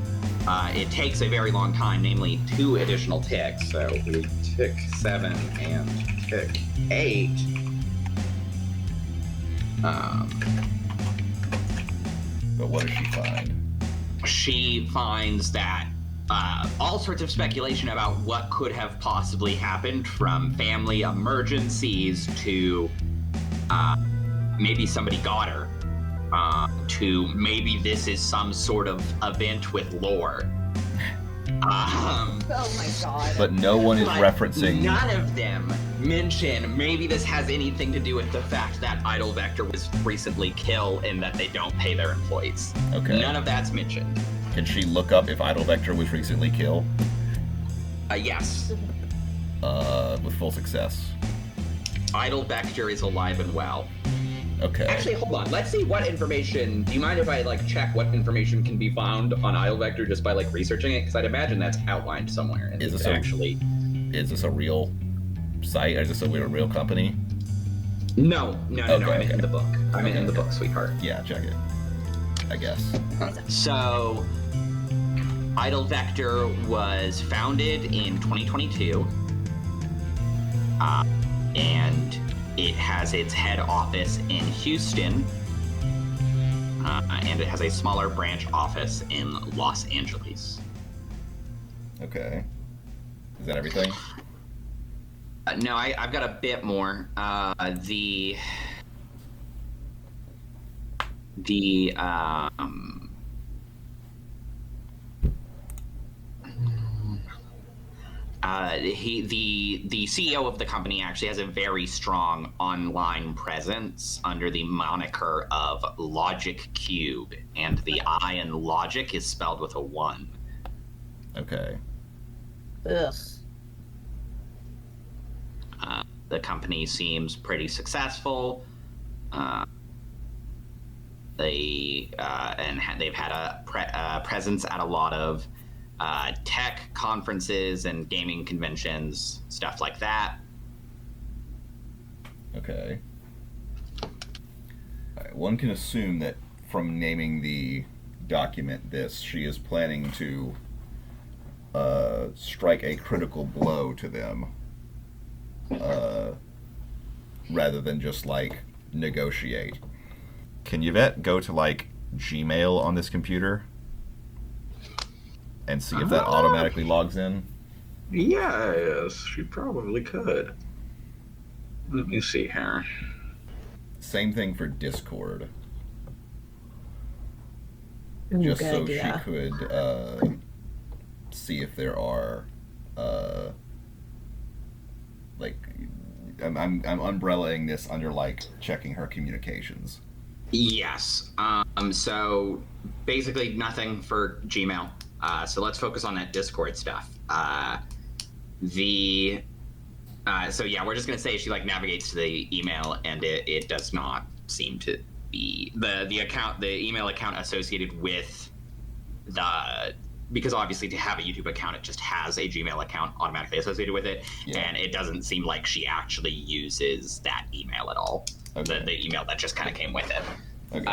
it takes a very long time, namely 2 additional ticks. So we tick 7 and tick 8. But what does she find? She finds that all sorts of speculation about what could have possibly happened, from family emergencies to maybe somebody got her, to maybe this is some sort of event with lore. Oh my god. But no one is But referencing. None of them mention maybe this has anything to do with the fact that Idol Vector was recently killed and that they don't pay their employees. Okay. None of that's mentioned. Can she look up if Idol Vector was recently killed? Yes. With full success. Idol Vector is alive and well. Okay. Actually, hold on. Let's see what information. Do you mind if I check what information can be found on Idol Vector just by researching it? Because I'd imagine that's outlined somewhere. And Is we this could a- actually? Is this a real site? Is this a real company? No. Okay, I'm okay. in the book. I'm in the Okay. book, sweetheart. Yeah, check it. I guess. So, Idol Vector was founded in 2022, and it has its head office in Houston, and it has a smaller branch office in Los Angeles. Okay. Is that everything? No, I've got a bit more. The CEO of the company actually has a very strong online presence under the moniker of Logic Cube, and the I in Logic is spelled with a 1. Okay. Ugh. The company seems pretty successful. They've had a presence at a lot of tech conferences and gaming conventions, stuff like that. Okay. All right, one can assume that from naming the document this, she is planning to strike a critical blow to them, rather than just negotiate. Can Yvette go to Gmail on this computer and see if that automatically logs in? Yes, she probably could. Let me see here. Same thing for Discord. Ooh, Just good so idea. she could see if there are I'm umbrellaing this under checking her communications. Yes. So basically nothing for Gmail. So let's focus on that Discord stuff. So yeah, we're just gonna say she navigates to the email, and it does not seem to be the email account associated with because obviously to have a YouTube account, it just has a Gmail account automatically associated with it, Yeah. and it doesn't seem like she actually uses that email at all. Okay. The email that just kind of came with it. Okay.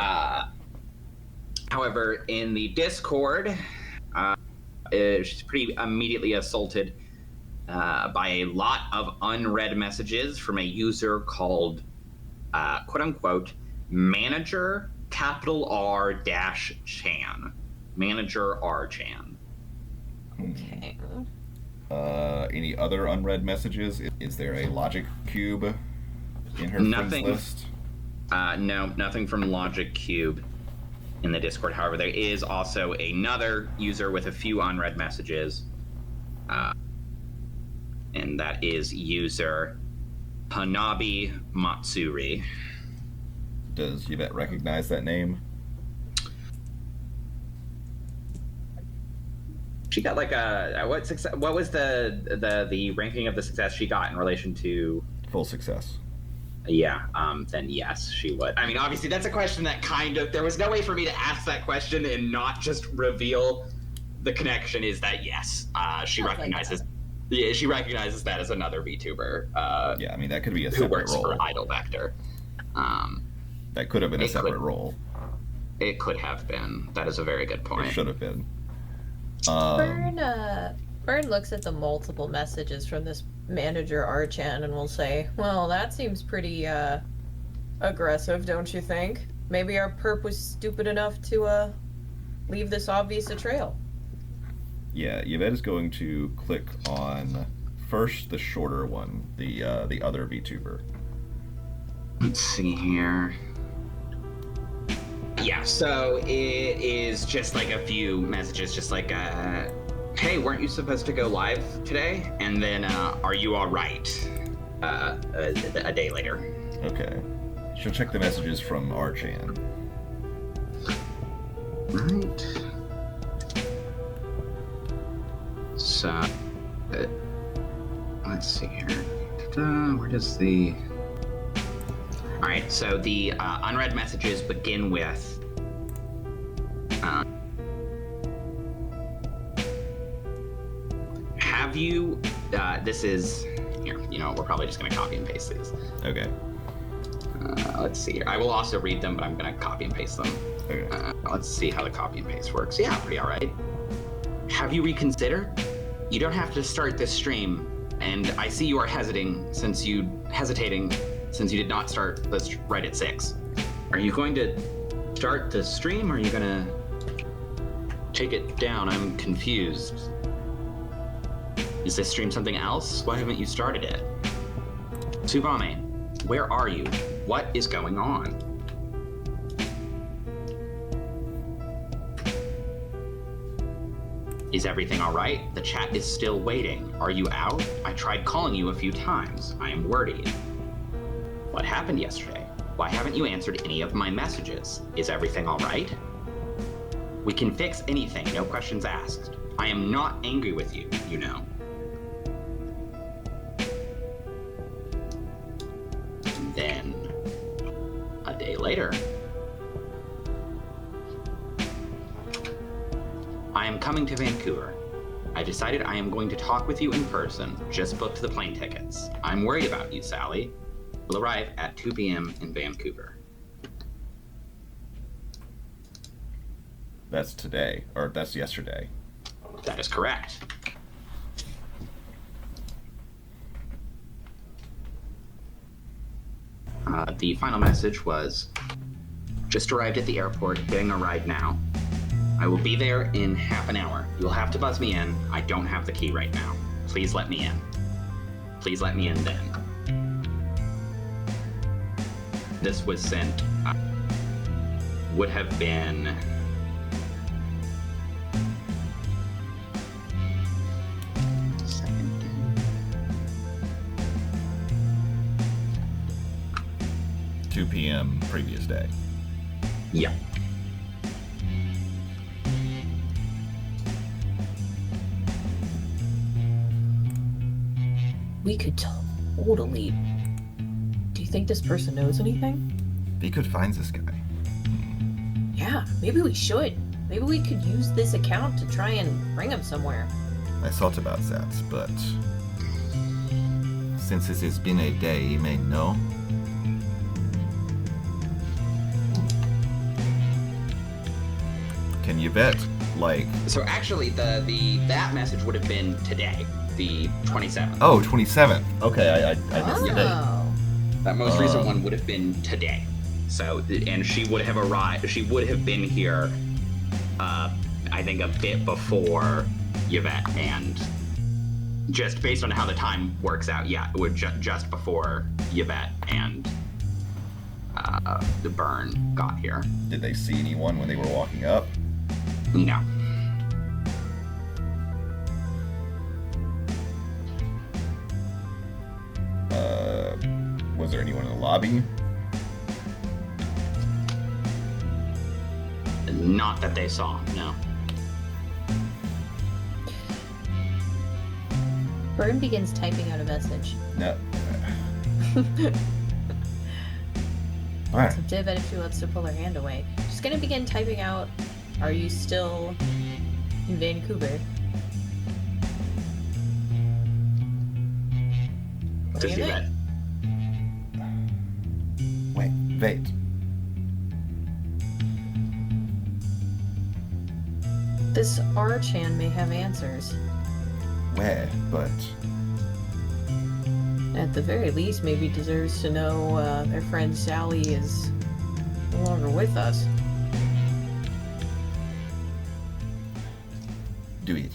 However, in the Discord, she's pretty immediately assaulted by a lot of unread messages from a user called, quote unquote, Manager capital R dash Chan. Manager R Chan. Okay. Any other unread messages? Is there a logic cube in her Nothing. friends list? No, nothing from Logic Cube in the Discord. However, there is also another user with a few unread messages, and that is user Hanabi Matsuri. Does Yvette recognize that name? She got like a what success? What was the ranking of the success she got in relation to? Full success. Yeah, then yes, she would. I mean, obviously, that's a question that kind of... There was no way for me to ask that question and not just reveal the connection is that, yes, she Sounds recognizes... like Yeah, she recognizes that as another VTuber. Yeah, I mean, that could be a who separate works role. for Idle Vector. That could have been a separate role. It could have been. That is a very good point. It should have been. Burn looks at the multiple messages from this manager Archan and will say, well, that seems pretty aggressive, don't you think? Maybe our perp was stupid enough to leave this obvious a trail. Yeah, Yvette is going to click on first the shorter one, the other VTuber. Let's see here. Yeah, so it is just like a few messages, just like, hey, weren't you supposed to go live today? And then, are you all right? A day later. Okay. She'll check the messages from Archan. Right. So, let's see here. Where does the... All right, so the unread messages begin with... have you... this is... Here, you know, we're probably just going to copy and paste these. Okay. Let's see here. I will also read them, but I'm going to copy and paste them. Okay. Let's see how the copy and paste works. Yeah, pretty all right. Have you reconsidered? You don't have to start this stream, and I see you are hesitating since you did not start this right at 6. Are you going to start the stream, or are you going to take it down? I'm confused. Is this stream something else? Why haven't you started it? Tsubame, where are you? What is going on? Is everything all right? The chat is still waiting. Are you out? I tried calling you a few times. I am worried. What happened yesterday? Why haven't you answered any of my messages? Is everything all right? We can fix anything, no questions asked. I am not angry with you, you know. Then, a day later, I am coming to Vancouver. I decided I am going to talk with you in person. Just booked the plane tickets. I'm worried about you, Sally. Will arrive at 2 p.m. in Vancouver. That's today, or that's yesterday. That is correct. The final message was, just arrived at the airport, getting a ride now. I will be there in half an hour. You'll have to buzz me in. I don't have the key right now. Please let me in. Please let me in then. This was sent, would have been... Second. 2 p.m. previous day. Yeah. We could totally... Do you think this person knows anything? He could find this guy. Yeah, maybe we should. Maybe we could use this account to try and bring him somewhere. I thought about that, but since it has been a day, he may know. Can Yvette, like... So actually, that message would have been today, the 27th. Oh, 27th. Okay, I missed the date. Oh. That most recent one would have been today. So, and she would have arrived. She would have been here, I think, a bit before Yvette, and just based on how the time works out, yeah, it would just before Yvette and the Burn got here. Did they see anyone when they were walking up? No. Was there anyone in the lobby? Not that they saw, no. Burn begins typing out a message. No. Alright. It's up to Yvette if she wants to pull her hand away. She's gonna begin typing out, "Are you still in Vancouver?" What do Does you Yvette? think? Wait. This R-Chan may have answers. Where? But... At the very least, maybe deserves to know their friend Sally is no longer with us. Do it.